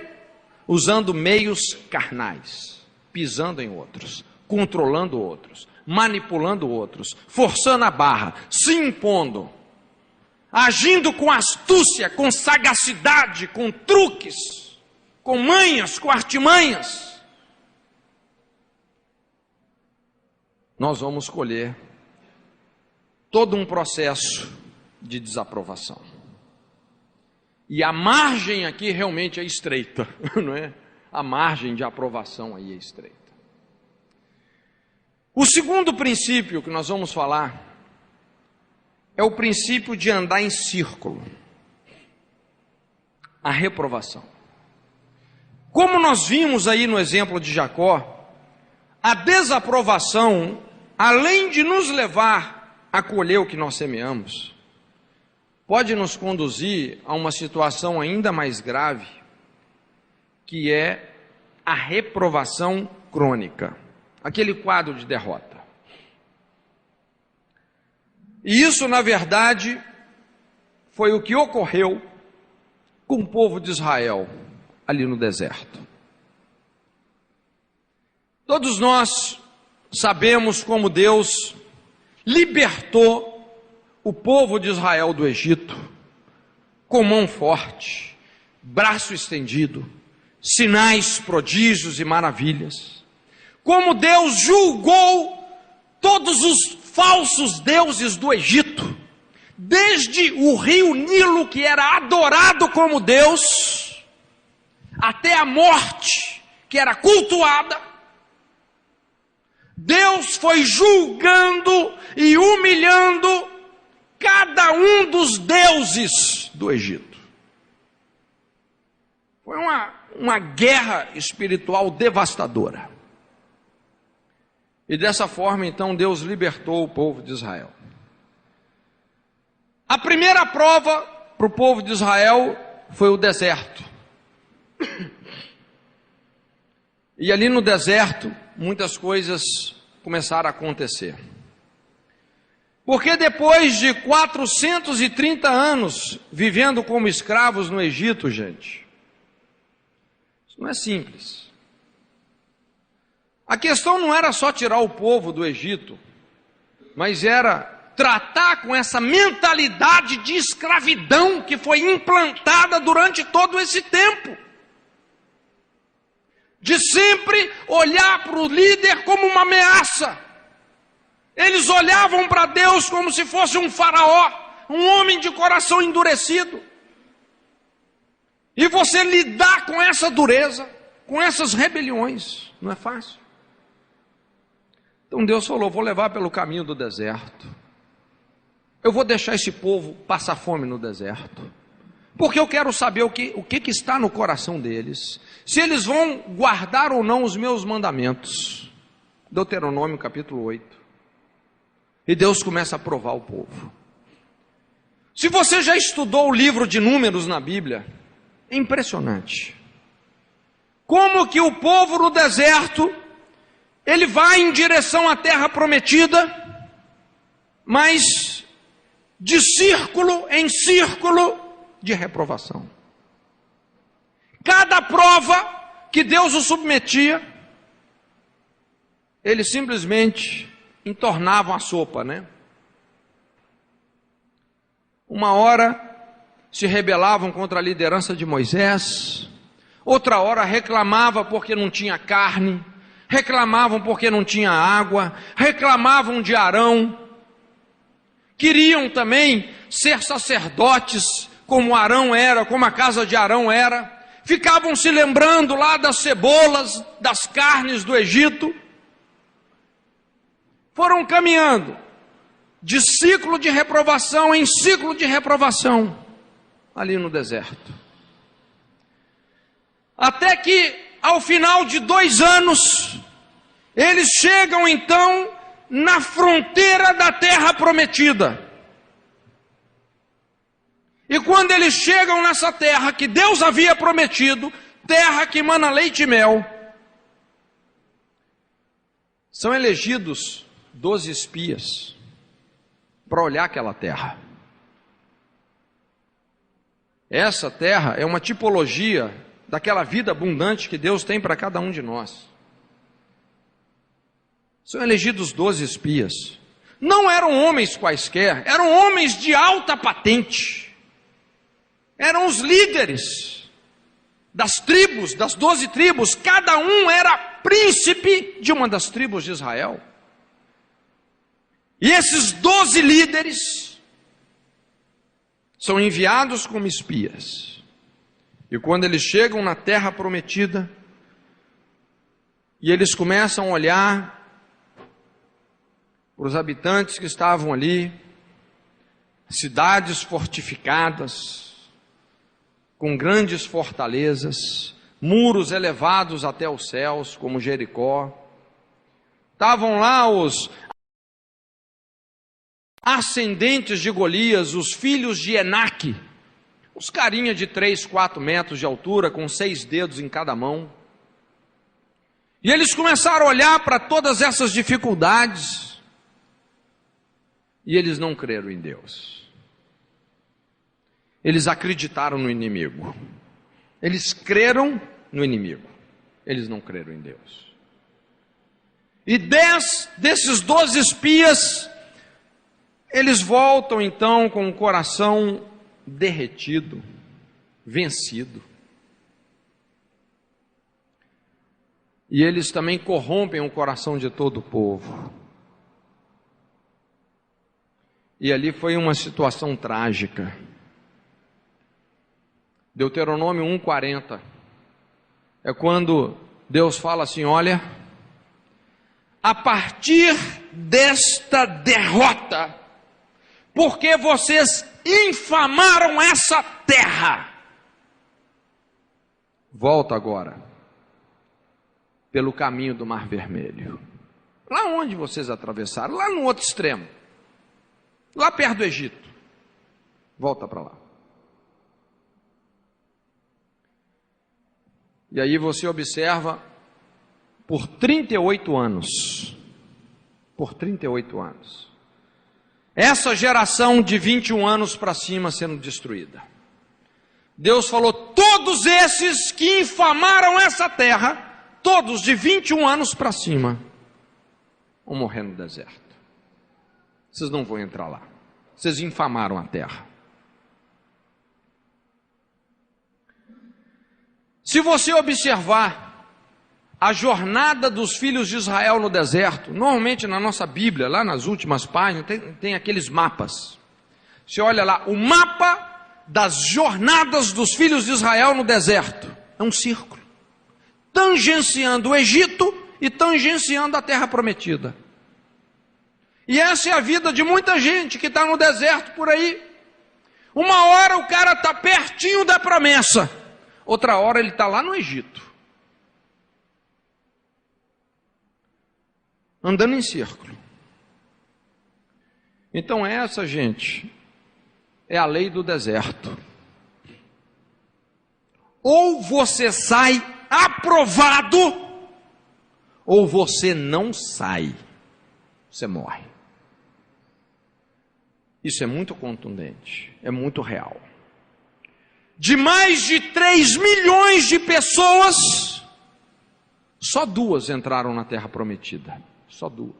usando meios carnais, pisando em outros, controlando outros, manipulando outros, forçando a barra, se impondo, agindo com astúcia, com sagacidade, com truques, com manhas, com artimanhas. Nós vamos colher todo um processo de desaprovação. E a margem aqui realmente é estreita, não é? A margem de aprovação aí é estreita. O segundo princípio que nós vamos falar é o princípio de andar em círculo. A reprovação. Como nós vimos aí no exemplo de Jacó, a desaprovação, além de nos levar a colher o que nós semeamos, pode nos conduzir a uma situação ainda mais grave, que é a reprovação crônica, aquele quadro de derrota. E isso, na verdade, foi o que ocorreu com o povo de Israel, ali no deserto. Todos nós sabemos como Deus libertou o povo de Israel do Egito, com mão forte, braço estendido, sinais, prodígios e maravilhas. Como Deus julgou todos os falsos deuses do Egito, desde o rio Nilo, que era adorado como Deus, até a morte, que era cultuada. Deus foi julgando e humilhando cada um dos deuses do Egito. Foi uma guerra espiritual devastadora. E dessa forma, então, Deus libertou o povo de Israel. A primeira prova para o povo de Israel foi o deserto. E ali no deserto, muitas coisas começaram a acontecer. Porque depois de 430 anos vivendo como escravos no Egito, gente, isso não é simples. A questão não era só tirar o povo do Egito, mas era tratar com essa mentalidade de escravidão que foi implantada durante todo esse tempo. De sempre olhar para o líder como uma ameaça. Eles olhavam para Deus como se fosse um faraó, um homem de coração endurecido. E você lidar com essa dureza, com essas rebeliões, não é fácil. Então Deus falou: vou levar pelo caminho do deserto. Eu vou deixar esse povo passar fome no deserto. Porque eu quero saber o que está no coração deles. Se eles vão guardar ou não os meus mandamentos. Deuteronômio capítulo 8. E Deus começa a provar o povo. Se você já estudou o livro de Números na Bíblia, é impressionante. Como que o povo no deserto, ele vai em direção à terra prometida, mas de círculo em círculo de reprovação. Cada prova que Deus o submetia, eles simplesmente entornavam a sopa, né? Uma hora se rebelavam contra a liderança de Moisés, outra hora reclamavam porque não tinha carne, reclamavam porque não tinha água, reclamavam de Arão, queriam também ser sacerdotes como Arão era, como a casa de Arão era, ficavam se lembrando lá das cebolas, das carnes do Egito. Foram caminhando de ciclo de reprovação em ciclo de reprovação, ali no deserto. Até que, ao final de 2 anos, eles chegam então na fronteira da terra prometida. E quando eles chegam nessa terra que Deus havia prometido, terra que mana leite e mel, são elegidos 12 espias para olhar aquela terra. Essa terra é uma tipologia daquela vida abundante que Deus tem para cada um de nós. São elegidos 12 espias. Não eram homens quaisquer, eram homens de alta patente. Eram os líderes das tribos, das 12 tribos, cada um era príncipe de uma das tribos de Israel. E esses 12 líderes são enviados como espias. E quando eles chegam na terra prometida, e eles começam a olhar para os habitantes que estavam ali, cidades fortificadas, com grandes fortalezas, muros elevados até os céus, como Jericó. Estavam lá os ascendentes de Golias, os filhos de Enaque, os carinha de 3, 4 metros de altura, com 6 dedos em cada mão. E eles começaram a olhar para todas essas dificuldades, e eles não creram em Deus. Eles acreditaram no inimigo. Eles creram no inimigo. Eles não creram em Deus. E 10 desses 12 espias Eles voltam então com o coração derretido, vencido. E eles também corrompem o coração de todo o povo. E ali foi uma situação trágica. Deuteronômio 1:40 é quando Deus fala assim: olha, a partir desta derrota, porque vocês infamaram essa terra, volta agora pelo caminho do Mar Vermelho. Lá onde vocês atravessaram, lá no outro extremo, lá perto do Egito, volta para lá. E aí você observa, por 38 anos, essa geração de 21 anos para cima sendo destruída. Deus falou: todos esses que infamaram essa terra, todos de 21 anos para cima, vão morrer no deserto. Vocês não vão entrar lá. Vocês infamaram a terra. Se você observar a jornada dos filhos de Israel no deserto, normalmente na nossa Bíblia, lá nas últimas páginas, tem aqueles mapas. Você olha lá, o mapa das jornadas dos filhos de Israel no deserto. É um círculo, tangenciando o Egito e tangenciando a terra prometida. E essa é a vida de muita gente que está no deserto por aí. Uma hora o cara está pertinho da promessa, outra hora ele está lá no Egito, andando em círculo. Então essa, gente, é a lei do deserto. Ou você sai aprovado, ou você não sai, você morre. Isso é muito contundente, é muito real. De mais de 3 milhões de pessoas, só 2 entraram na terra prometida. Só 2.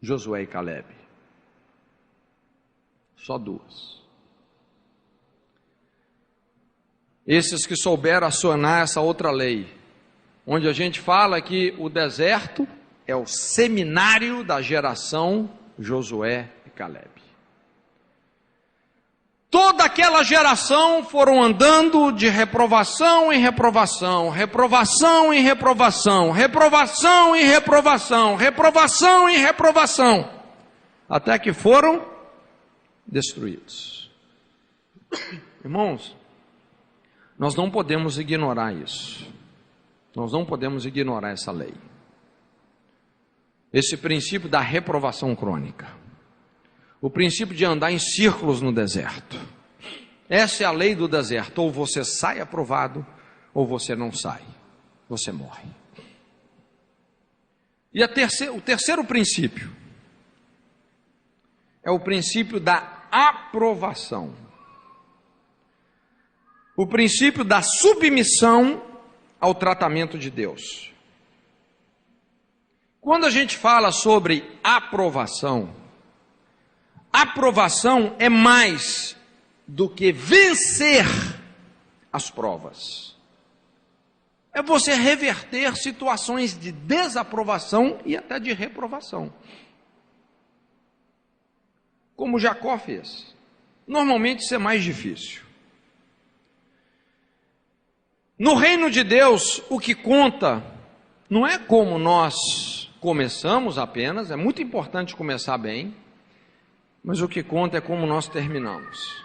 Josué e Caleb. Só 2. Esses que souberam acionar essa outra lei, onde a gente fala que o deserto é o seminário da geração Josué e Caleb. Toda aquela geração foram andando de reprovação em reprovação, reprovação em reprovação, reprovação em reprovação, reprovação em reprovação, até que foram destruídos. Irmãos, nós não podemos ignorar isso. Nós não podemos ignorar essa lei. Esse princípio da reprovação crônica. O princípio de andar em círculos no deserto. Essa é a lei do deserto. Ou você sai aprovado, ou você não sai. Você morre. E o terceiro princípio é o princípio da aprovação. O princípio da submissão ao tratamento de Deus. Quando a gente fala sobre aprovação, aprovação é mais do que vencer as provas. É você reverter situações de desaprovação e até de reprovação. Como Jacó fez. Normalmente isso é mais difícil. No reino de Deus, o que conta não é como nós começamos apenas, é muito importante começar bem, mas o que conta é como nós terminamos.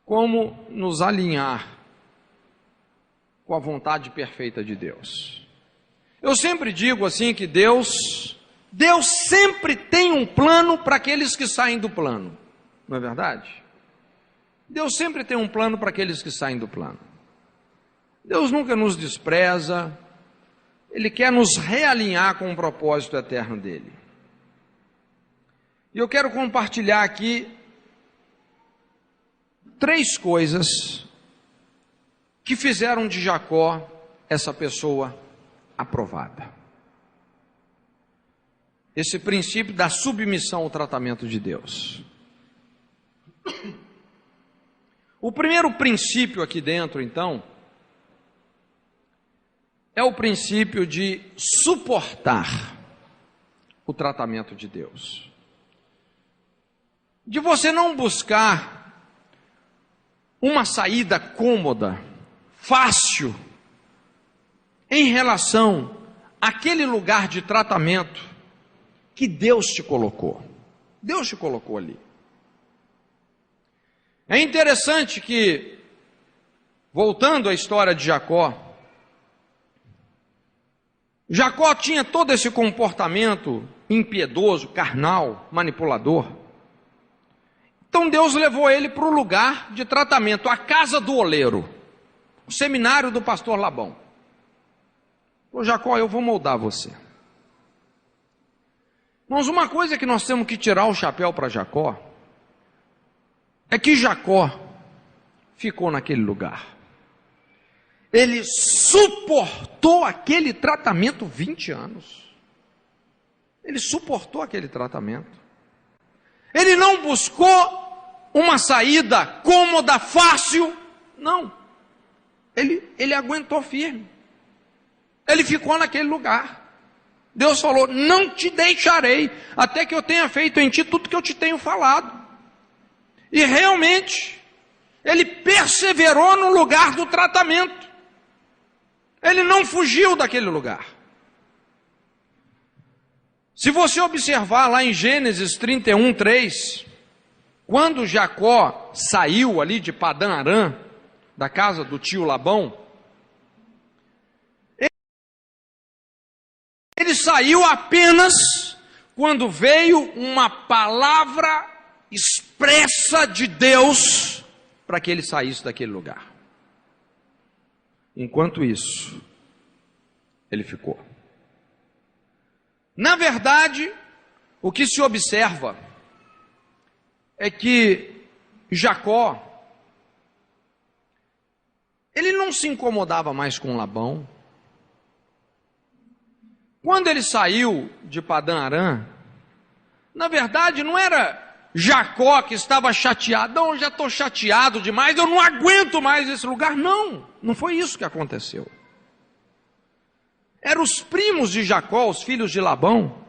Como nos alinhar com a vontade perfeita de Deus. Eu sempre digo assim que Deus sempre tem um plano para aqueles que saem do plano. Não é verdade? Deus sempre tem um plano para aqueles que saem do plano. Deus nunca nos despreza. Ele quer nos realinhar com o propósito eterno dele. E eu quero compartilhar aqui 3 coisas que fizeram de Jacó essa pessoa aprovada. esse princípio da submissão ao tratamento de Deus. O primeiro princípio aqui dentro, então, é o princípio de suportar o tratamento de Deus. De você não buscar uma saída cômoda, fácil, em relação àquele lugar de tratamento que Deus te colocou. Deus te colocou ali. É interessante que, voltando à história de Jacó, Jacó tinha todo esse comportamento impiedoso, carnal, manipulador. Então Deus levou ele para o lugar de tratamento, a casa do oleiro, o seminário do pastor Labão. Ô Jacó, eu vou moldar você. Mas uma coisa que nós temos que tirar o chapéu para Jacó, é que Jacó ficou naquele lugar. Ele suportou aquele tratamento 20 anos. Ele suportou aquele tratamento. Ele não buscou uma saída cômoda, fácil. Não. Ele aguentou firme. Ele ficou naquele lugar. Deus falou: não te deixarei, até que eu tenha feito em ti tudo que eu te tenho falado. E realmente, ele perseverou no lugar do tratamento. Ele não fugiu daquele lugar. Se você observar lá em Gênesis 31, 3, quando Jacó saiu ali de Padã Arã, da casa do tio Labão, ele saiu apenas quando veio uma palavra expressa de Deus para que ele saísse daquele lugar. Enquanto isso, ele ficou. Na verdade, o que se observa é que Jacó, ele não se incomodava mais com Labão. Quando ele saiu de Padã Arã, na verdade não era Jacó que estava chateado. Não, eu já estou chateado demais, eu não aguento mais esse lugar. Não, não foi isso que aconteceu. Eram os primos de Jacó, os filhos de Labão,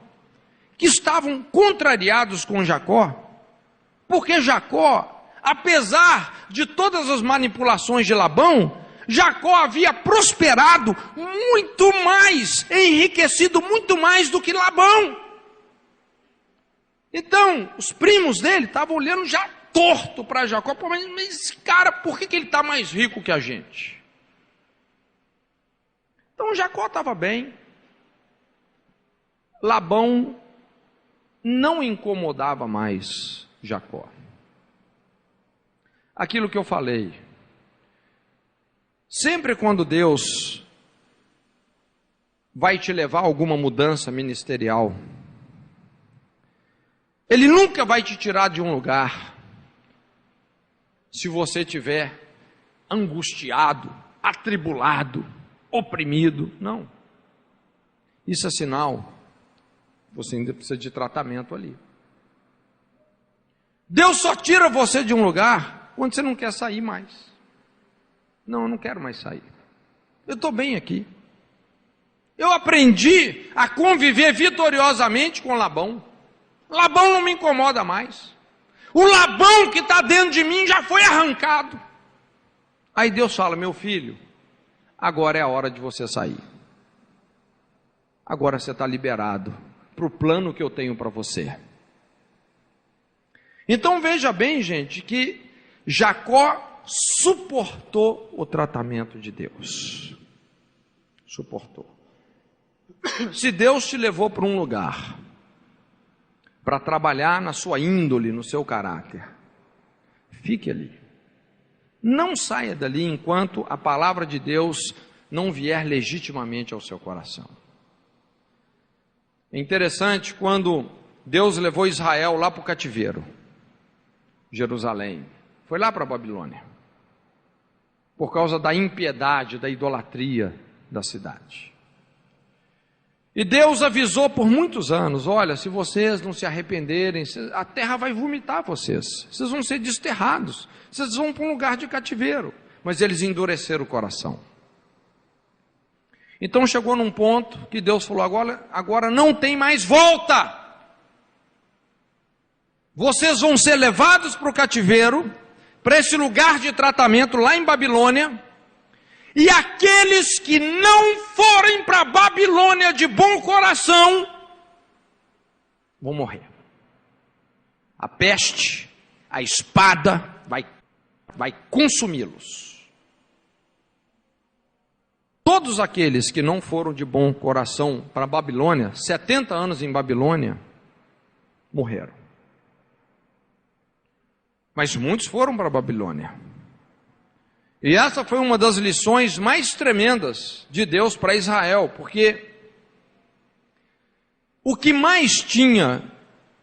que estavam contrariados com Jacó, porque Jacó, apesar de todas as manipulações de Labão, Jacó havia prosperado muito mais, enriquecido muito mais do que Labão. Então, os primos dele estavam olhando já torto para Jacó. Pô, mas esse cara, por que ele está mais rico que a gente? Então, Jacó estava bem. Labão não incomodava mais Jacó. Aquilo que eu falei. Sempre quando Deus vai te levar a alguma mudança ministerial, Ele nunca vai te tirar de um lugar se você estiver angustiado, atribulado, oprimido. Não. Isso é sinal. Você ainda precisa de tratamento ali. Deus só tira você de um lugar quando você não quer sair mais. Não, eu não quero mais sair. Eu estou bem aqui. Eu aprendi a conviver vitoriosamente com Labão. Labão não me incomoda mais. O Labão que está dentro de mim já foi arrancado. Aí Deus fala: meu filho, agora é a hora de você sair. Agora você está liberado para o plano que eu tenho para você. Então veja bem, gente, que Jacó suportou o tratamento de Deus. Suportou. Se Deus te levou para um lugar para trabalhar na sua índole, no seu caráter, fique ali. Não saia dali enquanto a palavra de Deus não vier legitimamente ao seu coração. É interessante quando Deus levou Israel lá para o cativeiro, Jerusalém, foi lá para a Babilônia, por causa da impiedade, da idolatria da cidade. E Deus avisou por muitos anos: olha, se vocês não se arrependerem, a terra vai vomitar vocês. Vocês vão ser desterrados. Vocês vão para um lugar de cativeiro. Mas eles endureceram o coração. Então chegou num ponto que Deus falou: agora não tem mais volta. Vocês vão ser levados para o cativeiro, para esse lugar de tratamento lá em Babilônia. E aqueles que não forem para a Babilônia de bom coração, vão morrer. A peste, a espada, vai consumi-los. Todos aqueles que não foram de bom coração para a Babilônia, 70 anos em Babilônia, morreram. Mas muitos foram para a Babilônia. E essa foi uma das lições mais tremendas de Deus para Israel, porque o que mais tinha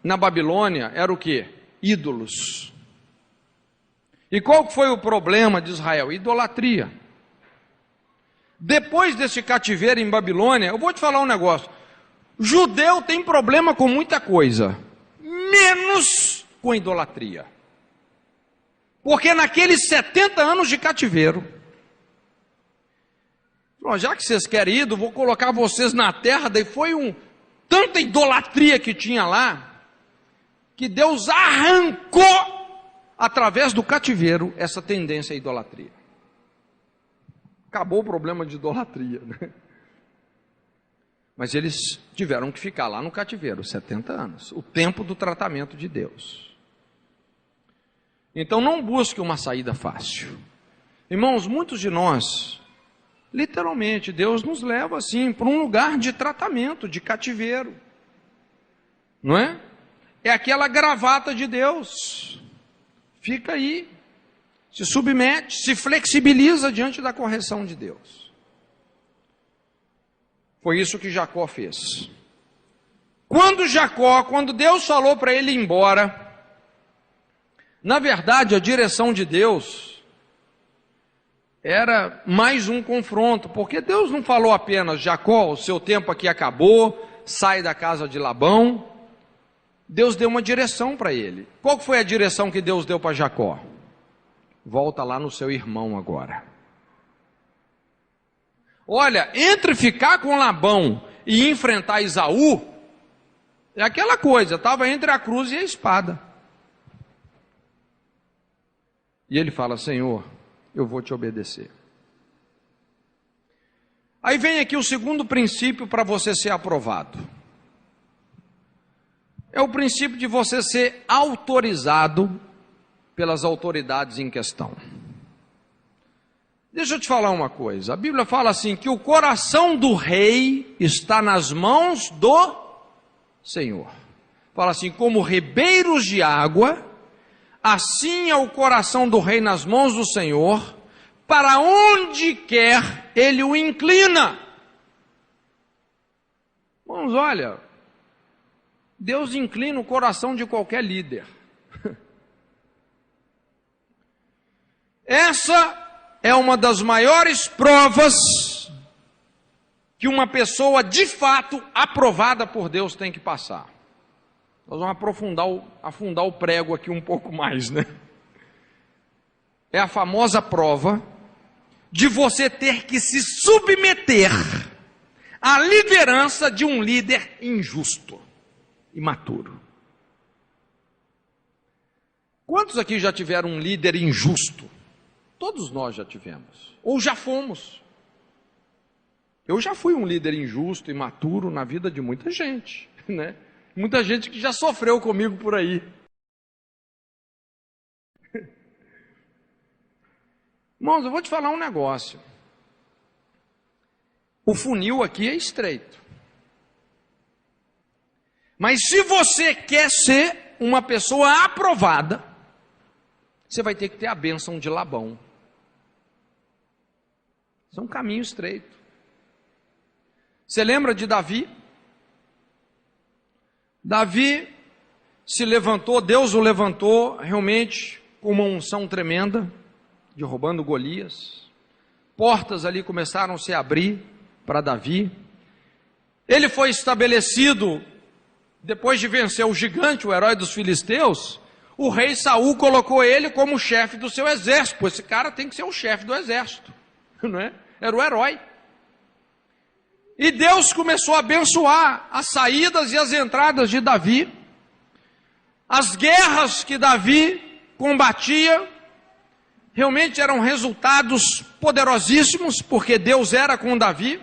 na Babilônia era o quê? Ídolos. E qual foi o problema de Israel? Idolatria. Depois desse cativeiro em Babilônia, eu vou te falar um negócio: judeu tem problema com muita coisa, menos com idolatria. Porque naqueles 70 anos de cativeiro, já que vocês querem ir, eu vou colocar vocês na terra. Daí foi tanta idolatria que tinha lá, que Deus arrancou, através do cativeiro, essa tendência à idolatria. Acabou o problema de idolatria, né? Mas eles tiveram que ficar lá no cativeiro 70 anos, o tempo do tratamento de Deus. Então não busque uma saída fácil. Irmãos, muitos de nós, literalmente, Deus nos leva assim para um lugar de tratamento, de cativeiro. Não é? É aquela gravata de Deus. Fica aí, se submete, se flexibiliza diante da correção de Deus. Foi isso que Jacó fez. Quando Deus falou para ele ir embora, na verdade, a direção de Deus era mais um confronto, porque Deus não falou apenas: Jacó, o seu tempo aqui acabou, sai da casa de Labão. Deus deu uma direção para ele. Qual foi a direção que Deus deu para Jacó? Volta lá no seu irmão agora. Olha, entre ficar com Labão e enfrentar Esaú, é aquela coisa, estava entre a cruz e a espada. E ele fala: Senhor, eu vou te obedecer. Aí vem aqui o segundo princípio para você ser aprovado. É o princípio de você ser autorizado pelas autoridades em questão. Deixa eu te falar uma coisa. A Bíblia fala assim, que o coração do rei está nas mãos do Senhor. Fala assim: como ribeiros de água, assim é o coração do rei nas mãos do Senhor, para onde quer ele o inclina. Irmãos, olha, Deus inclina o coração de qualquer líder. Essa é uma das maiores provas que uma pessoa de fato aprovada por Deus tem que passar. Nós vamos afundar o prego aqui um pouco mais, né? É a famosa prova de você ter que se submeter à liderança de um líder injusto, imaturo. Quantos aqui já tiveram um líder injusto? Todos nós já tivemos, ou já fomos. Eu já fui um líder injusto, imaturo na vida de muita gente, né? Muita gente que já sofreu comigo por aí. Irmãos, eu vou te falar um negócio. O funil aqui é estreito. Mas se você quer ser uma pessoa aprovada, você vai ter que ter a bênção de Labão. Isso é um caminho estreito. Você lembra de Davi? Davi se levantou, Deus o levantou realmente com uma unção tremenda, derrubando Golias. Portas ali começaram a se abrir para Davi. Ele foi estabelecido, depois de vencer o gigante, o herói dos filisteus, o rei Saul colocou ele como chefe do seu exército. Esse cara tem que ser o chefe do exército, não é? Era o herói. E Deus começou a abençoar as saídas e as entradas de Davi, as guerras que Davi combatia, realmente eram resultados poderosíssimos, porque Deus era com Davi.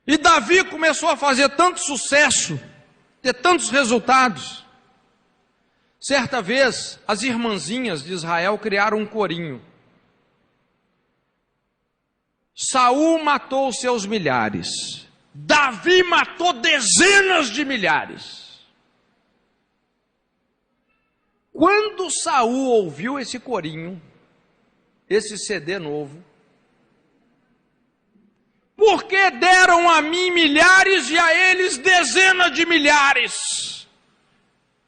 E Davi começou a fazer tanto sucesso, ter tantos resultados. Certa vez, as irmãzinhas de Israel criaram um corinho. Saul matou seus milhares, Davi matou dezenas de milhares. Quando Saul ouviu esse corinho, esse CD novo, porque deram a mim milhares e a eles dezenas de milhares?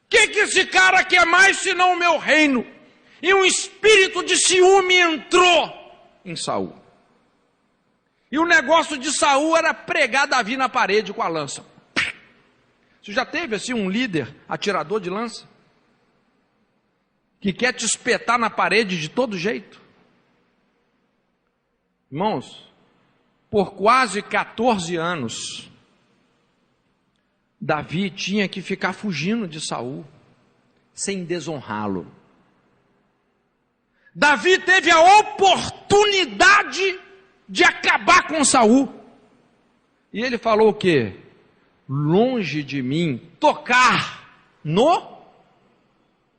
O que esse cara quer mais senão o meu reino? E um espírito de ciúme entrou em Saul. E o negócio de Saul era pregar Davi na parede com a lança. Você já teve assim um líder atirador de lança? Que quer te espetar na parede de todo jeito? Irmãos, por quase 14 anos, Davi tinha que ficar fugindo de Saul, sem desonrá-lo. Davi teve a oportunidade de acabar com Saul. E ele falou o quê? Longe de mim tocar no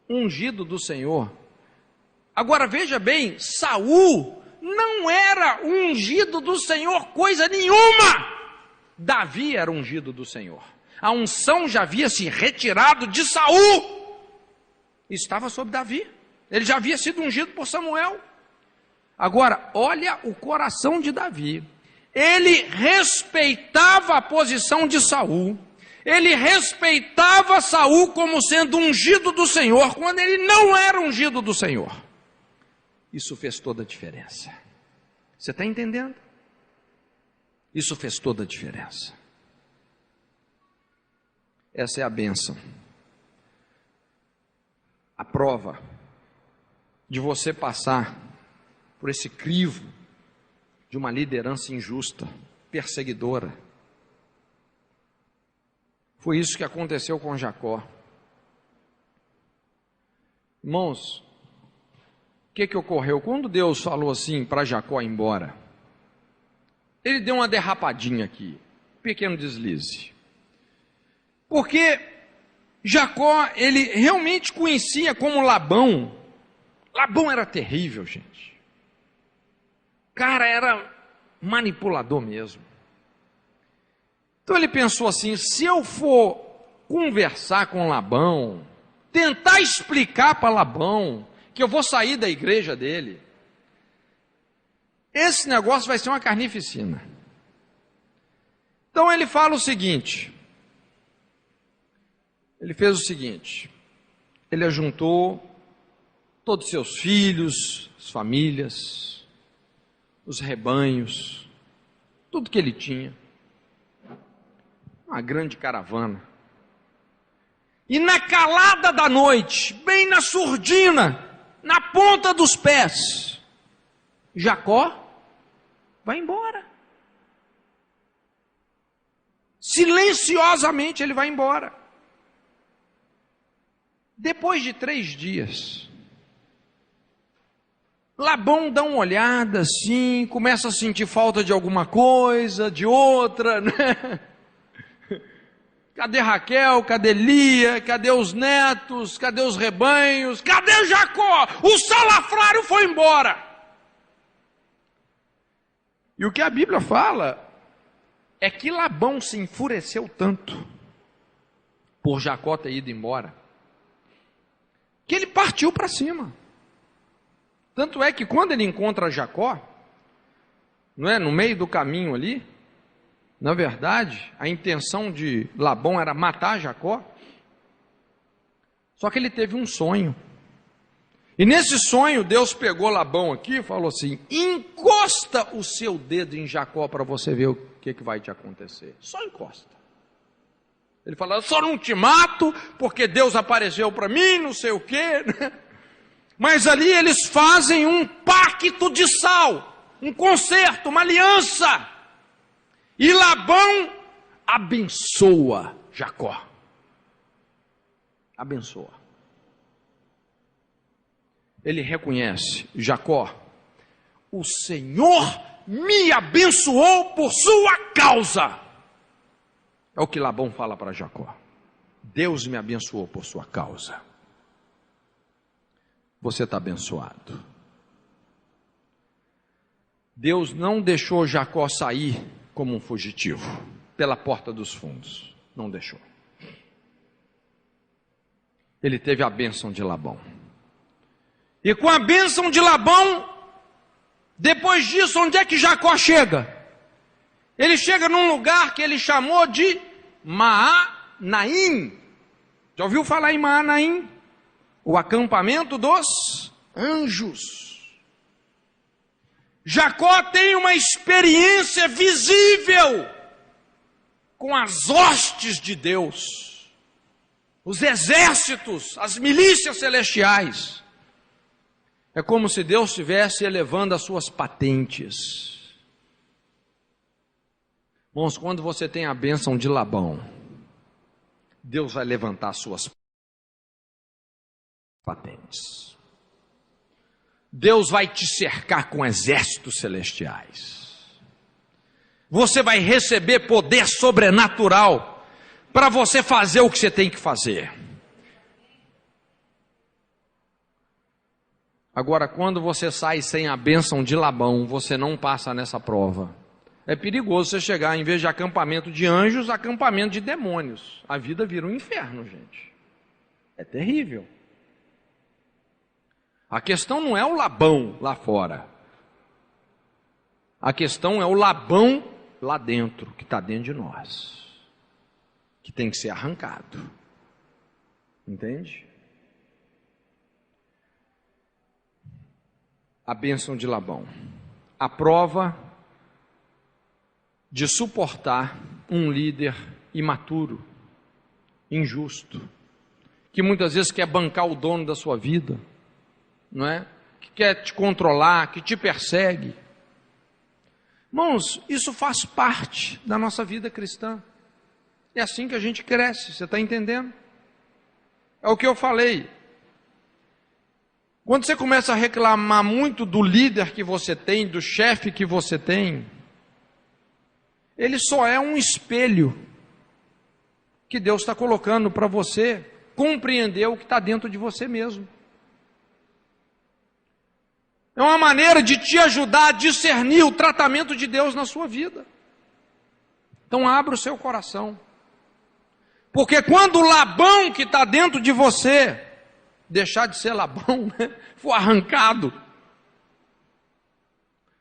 ungido do Senhor. Agora veja bem, Saul não era ungido do Senhor coisa nenhuma. Davi era ungido do Senhor. A unção já havia se retirado de Saul. Estava sobre Davi. Ele já havia sido ungido por Samuel. Agora, olha o coração de Davi. Ele respeitava a posição de Saul. Ele respeitava Saul como sendo ungido do Senhor, quando ele não era ungido do Senhor. Isso fez toda a diferença. Você está entendendo? Isso fez toda a diferença. Essa é a bênção. A prova de você passar por esse crivo de uma liderança injusta, perseguidora. Foi isso que aconteceu com Jacó. Irmãos, o que ocorreu? Quando Deus falou assim para Jacó ir embora, ele deu uma derrapadinha aqui, um pequeno deslize. Porque Jacó, ele realmente conhecia como Labão. Labão era terrível, gente. O cara era manipulador mesmo. Então ele pensou assim, se eu for conversar com Labão, tentar explicar para Labão que eu vou sair da igreja dele, esse negócio vai ser uma carnificina. Então ele fala o seguinte, ele fez o seguinte, ele ajuntou todos os seus filhos, as famílias, os rebanhos, tudo que ele tinha, uma grande caravana. E na calada da noite, bem na surdina, na ponta dos pés, Jacó vai embora. Silenciosamente ele vai embora. Depois de 3 dias, Labão dá uma olhada assim, começa a sentir falta de alguma coisa, de outra, né? Cadê Raquel? Cadê Lia? Cadê os netos? Cadê os rebanhos? Cadê Jacó? O salafrário foi embora. E o que a Bíblia fala é que Labão se enfureceu tanto por Jacó ter ido embora, que ele partiu para cima. Tanto é que quando ele encontra Jacó, não é, no meio do caminho ali, na verdade, a intenção de Labão era matar Jacó, só que ele teve um sonho. E nesse sonho, Deus pegou Labão aqui e falou assim: encosta o seu dedo em Jacó para você ver o que vai te acontecer. Só encosta. Ele falou: eu só não te mato porque Deus apareceu para mim, não sei o quê. Mas ali eles fazem um pacto de sal, um concerto, uma aliança. E Labão abençoa Jacó. Abençoa. Ele reconhece: Jacó, o Senhor me abençoou por sua causa. É o que Labão fala para Jacó. Deus me abençoou por sua causa. Você está abençoado. Deus não deixou Jacó sair como um fugitivo pela porta dos fundos. Não deixou. Ele teve a bênção de Labão. E com a bênção de Labão, depois disso, onde é que Jacó chega? Ele chega num lugar que ele chamou de Maanaim. Já ouviu falar em Maanaim? O acampamento dos anjos. Jacó tem uma experiência visível com as hostes de Deus, os exércitos, as milícias celestiais. É como se Deus estivesse elevando as suas patentes. Irmãos, quando você tem a bênção de Labão, Deus vai levantar as suas patentes. Deus vai te cercar com exércitos celestiais. Você vai receber poder sobrenatural para você fazer o que você tem que fazer. Agora, quando você sai sem a bênção de Labão, você não passa nessa prova. É perigoso você chegar, em vez de acampamento de anjos, acampamento de demônios. A vida vira um inferno, gente. É terrível. A questão não é o Labão lá fora. A questão é o Labão lá dentro, que está dentro de nós. Que tem que ser arrancado. Entende? A bênção de Labão. A prova de suportar um líder imaturo, injusto, que muitas vezes quer bancar o dono da sua vida, não é? Que quer te controlar, que te persegue. Irmãos, isso faz parte da nossa vida cristã. É assim que a gente cresce, você está entendendo? É o que eu falei. Quando você começa a reclamar muito do líder que você tem, do chefe que você tem, ele só é um espelho que Deus está colocando para você compreender o que está dentro de você mesmo. É uma maneira de te ajudar a discernir o tratamento de Deus na sua vida. Então abra o seu coração. Porque quando o Labão que está dentro de você deixar de ser Labão, né, for arrancado,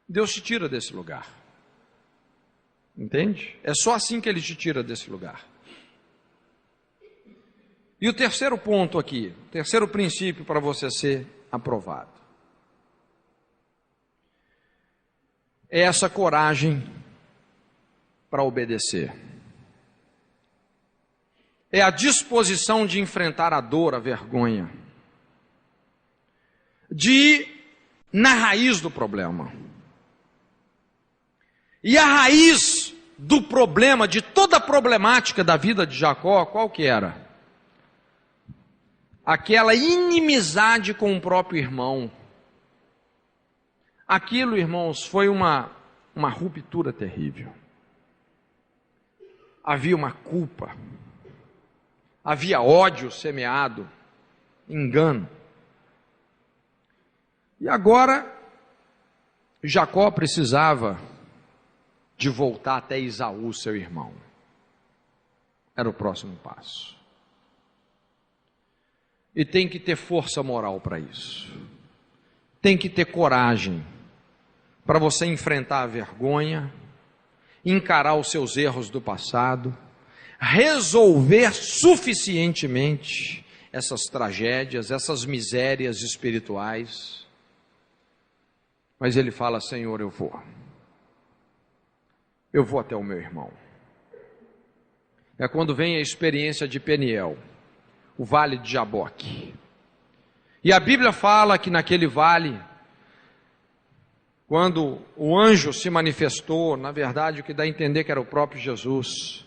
Deus te tira desse lugar. Entende? É só assim que Ele te tira desse lugar. E o terceiro ponto aqui, o terceiro princípio para você ser aprovado, é essa coragem para obedecer. É a disposição de enfrentar a dor, a vergonha, de ir na raiz do problema. E a raiz do problema, de toda a problemática da vida de Jacó, qual que era? Aquela inimizade com o próprio irmão. Aquilo, irmãos, foi uma ruptura terrível. Havia uma culpa, havia ódio semeado, engano. E agora, Jacó precisava de voltar até Esaú, seu irmão. Era o próximo passo. E tem que ter força moral para isso. Tem que ter coragem para você enfrentar a vergonha, encarar os seus erros do passado, resolver suficientemente, essas tragédias, essas misérias espirituais. Mas ele fala: Senhor, eu vou até o meu irmão. É quando vem a experiência de Peniel, o vale de Jaboque. E a Bíblia fala que naquele vale, quando o anjo se manifestou, na verdade o que dá a entender que era o próprio Jesus,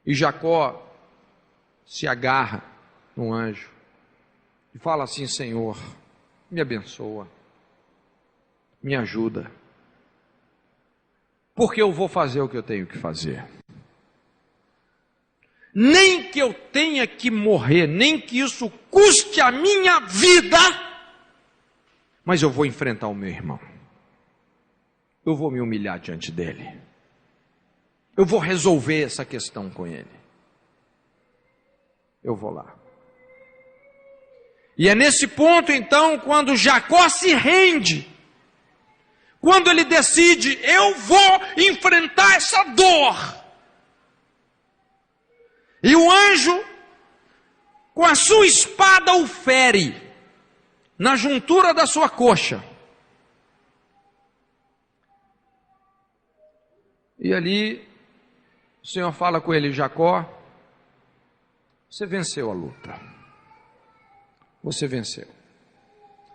e Jacó se agarra no anjo e fala assim: Senhor, me abençoa, me ajuda, porque eu vou fazer o que eu tenho que fazer. Nem que eu tenha que morrer, nem que isso custe a minha vida, mas eu vou enfrentar o meu irmão. Eu vou me humilhar diante dele. Eu vou resolver essa questão com ele. Eu vou lá. E é nesse ponto então, quando Jacó se rende, quando ele decide: eu vou enfrentar essa dor. E o anjo, com a sua espada, o fere na juntura da sua coxa. E ali o Senhor fala com ele: Jacó, você venceu a luta. Você venceu.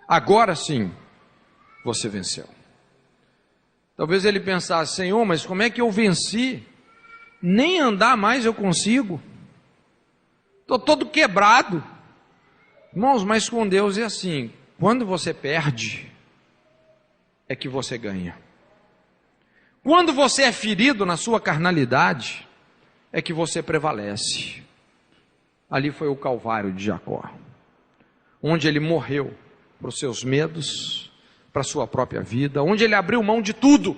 Agora sim, você venceu. Talvez ele pensasse: Senhor, mas como é que eu venci? Nem andar mais eu consigo. Estou todo quebrado. Irmãos, mas com Deus é assim: quando você perde, é que você ganha. Quando você é ferido na sua carnalidade, é que você prevalece. Ali foi o Calvário de Jacó, onde ele morreu para os seus medos, para a sua própria vida, onde ele abriu mão de tudo,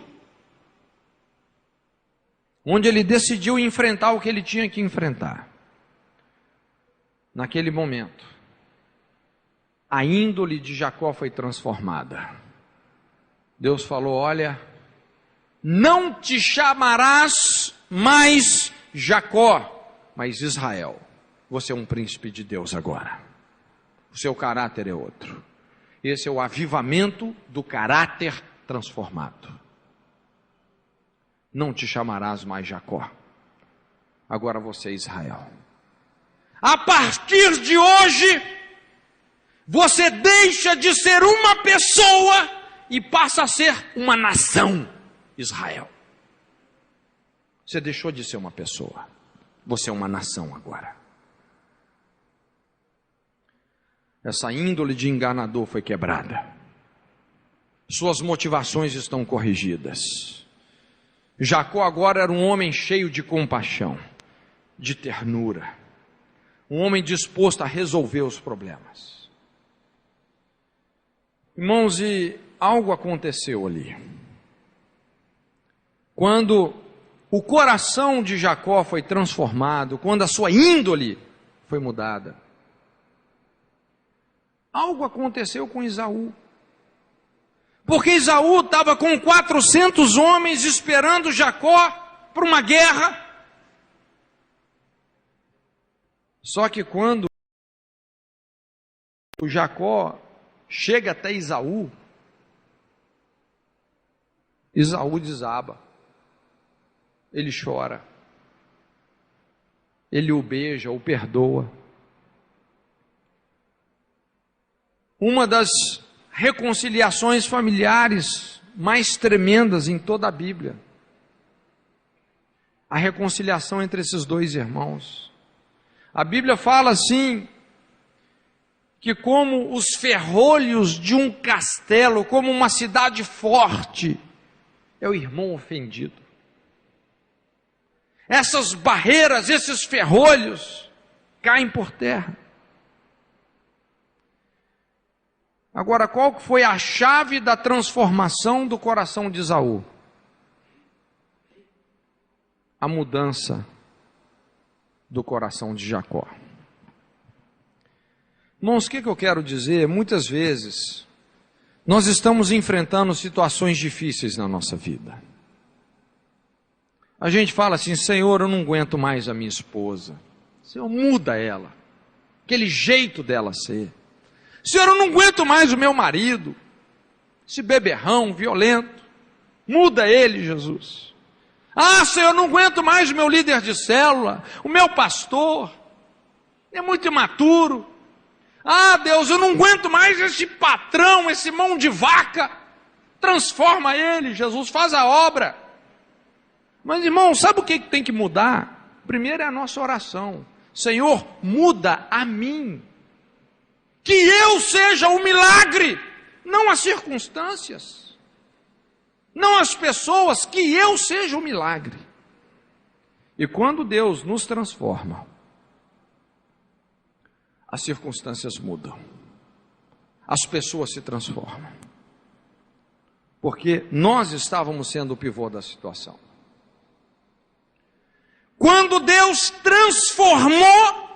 onde ele decidiu enfrentar o que ele tinha que enfrentar. Naquele momento, a índole de Jacó foi transformada. Deus falou: olha, não te chamarás mais Jacó, mas Israel. Você é um príncipe de Deus agora. O seu caráter é outro. Esse é o avivamento do caráter transformado. Não te chamarás mais Jacó, agora você é Israel. A partir de hoje, você deixa de ser uma pessoa e passa a ser uma nação, Israel. Você deixou de ser uma pessoa, você é uma nação agora. Essa índole de enganador foi quebrada. Suas motivações estão corrigidas. Jacó agora era um homem cheio de compaixão, de ternura. Um homem disposto a resolver os problemas. Irmãos, e algo aconteceu ali. Quando o coração de Jacó foi transformado, quando a sua índole foi mudada, algo aconteceu com Esaú. Porque Esaú estava com 400 homens esperando Jacó para uma guerra. Só que quando o Jacó chega até Esaú, Esaú desaba, ele chora, ele o beija, o perdoa. Uma das reconciliações familiares mais tremendas em toda a Bíblia, a reconciliação entre esses dois irmãos. A Bíblia fala assim, que como os ferrolhos de um castelo, como uma cidade forte, é o irmão ofendido. Essas barreiras, esses ferrolhos, caem por terra. Agora, qual foi a chave da transformação do coração de Esaú? A mudança do coração de Jacó. Irmãos, o que eu quero dizer? Muitas vezes, nós estamos enfrentando situações difíceis na nossa vida. A gente fala assim: Senhor, eu não aguento mais a minha esposa. Senhor, muda ela, aquele jeito dela ser. Senhor, eu não aguento mais o meu marido, esse beberrão, violento. Muda ele, Jesus. Ah, Senhor, eu não aguento mais o meu líder de célula, o meu pastor, é muito imaturo. Ah, Deus, eu não aguento mais esse patrão, esse mão de vaca. Transforma ele, Jesus, faz a obra. Mas, irmão, sabe o que tem que mudar? Primeiro é a nossa oração. Senhor, muda a mim. Que eu seja o milagre, não as circunstâncias, não as pessoas, que eu seja o milagre. E quando Deus nos transforma, as circunstâncias mudam, as pessoas se transformam, porque nós estávamos sendo o pivô da situação. Quando Deus transformou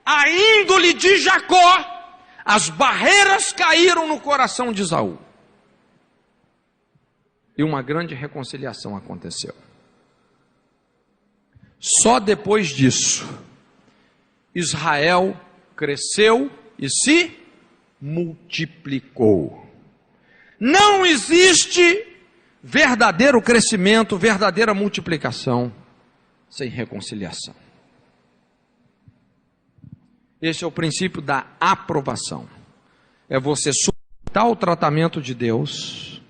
a índole de Jacó, as barreiras caíram no coração de Esaú. E uma grande reconciliação aconteceu. Só depois disso, Israel cresceu e se multiplicou. Não existe verdadeiro crescimento, verdadeira multiplicação sem reconciliação. Esse é o princípio da aprovação. É você suportar o tratamento de Deus,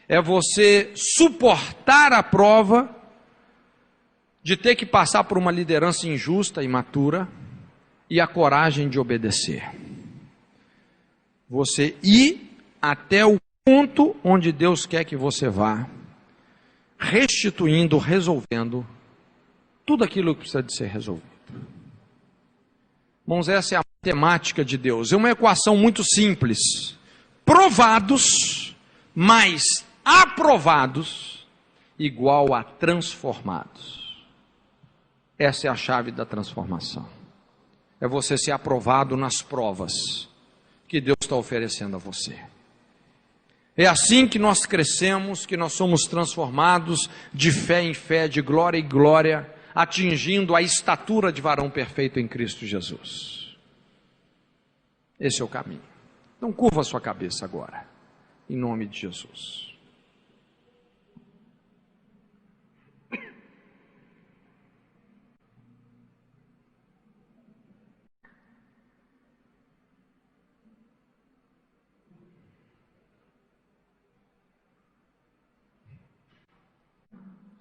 é você suportar a prova de ter que passar por uma liderança injusta e imatura, e a coragem de obedecer. Você ir até o ponto onde Deus quer que você vá, restituindo, resolvendo tudo aquilo que precisa de ser resolvido. Irmãos, essa é a matemática de Deus. É uma equação muito simples. Provados mais aprovados igual a transformados. Essa é a chave da transformação. É você ser aprovado nas provas que Deus está oferecendo a você. É assim que nós crescemos, que nós somos transformados de fé em fé, de glória em glória, atingindo a estatura de varão perfeito em Cristo Jesus. Esse é o caminho. Então curva a sua cabeça agora, em nome de Jesus.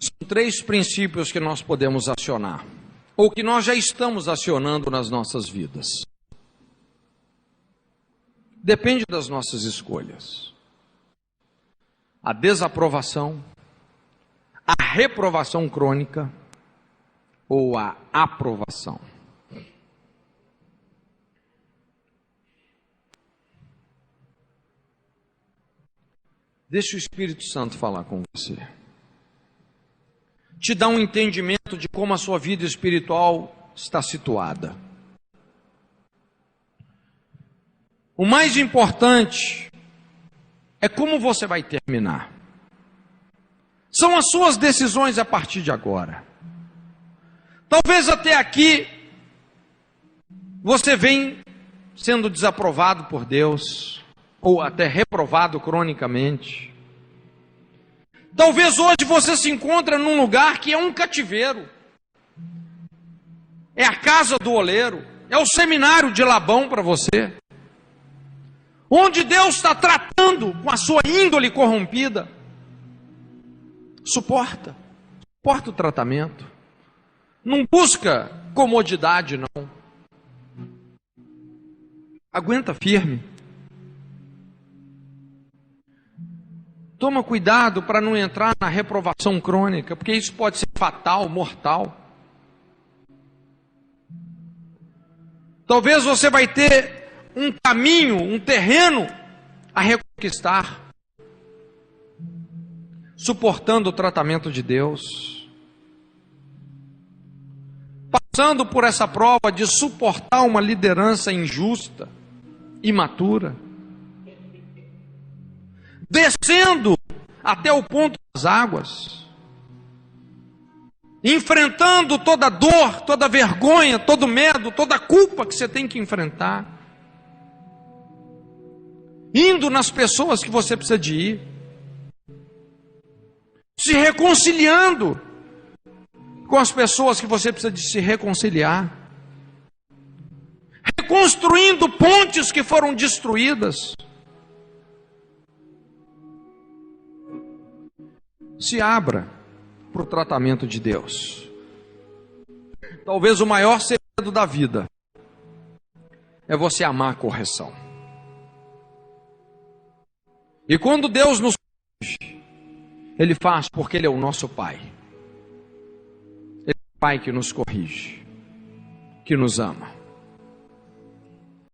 São 3 princípios que nós podemos acionar, ou que nós já estamos acionando nas nossas vidas. Depende das nossas escolhas. A desaprovação, a reprovação crônica ou a aprovação. Deixa o Espírito Santo falar com você. Te dá um entendimento de como a sua vida espiritual está situada. O mais importante é como você vai terminar. São as suas decisões a partir de agora. Talvez até aqui você vem sendo desaprovado por Deus, ou até reprovado cronicamente. Talvez hoje você se encontre num lugar que é um cativeiro. É a casa do oleiro, é o seminário de Labão para você. Onde Deus está tratando com a sua índole corrompida. Suporta o tratamento. Não busca comodidade, não. Aguenta firme. Toma cuidado para não entrar na reprovação crônica, porque isso pode ser fatal, mortal. Talvez você vai ter um caminho, um terreno a reconquistar, suportando o tratamento de Deus, passando por essa prova de suportar uma liderança injusta, imatura, descendo até o ponto das águas, enfrentando toda dor, toda vergonha, todo medo, toda culpa que você tem que enfrentar, indo nas pessoas que você precisa de ir, se reconciliando com as pessoas que você precisa de se reconciliar, reconstruindo pontes que foram destruídas. Se abra para o tratamento de Deus. Talvez o maior segredo da vida é você amar a correção. E quando Deus nos corrige, Ele faz porque Ele é o nosso Pai. Ele é o Pai que nos corrige, que nos ama.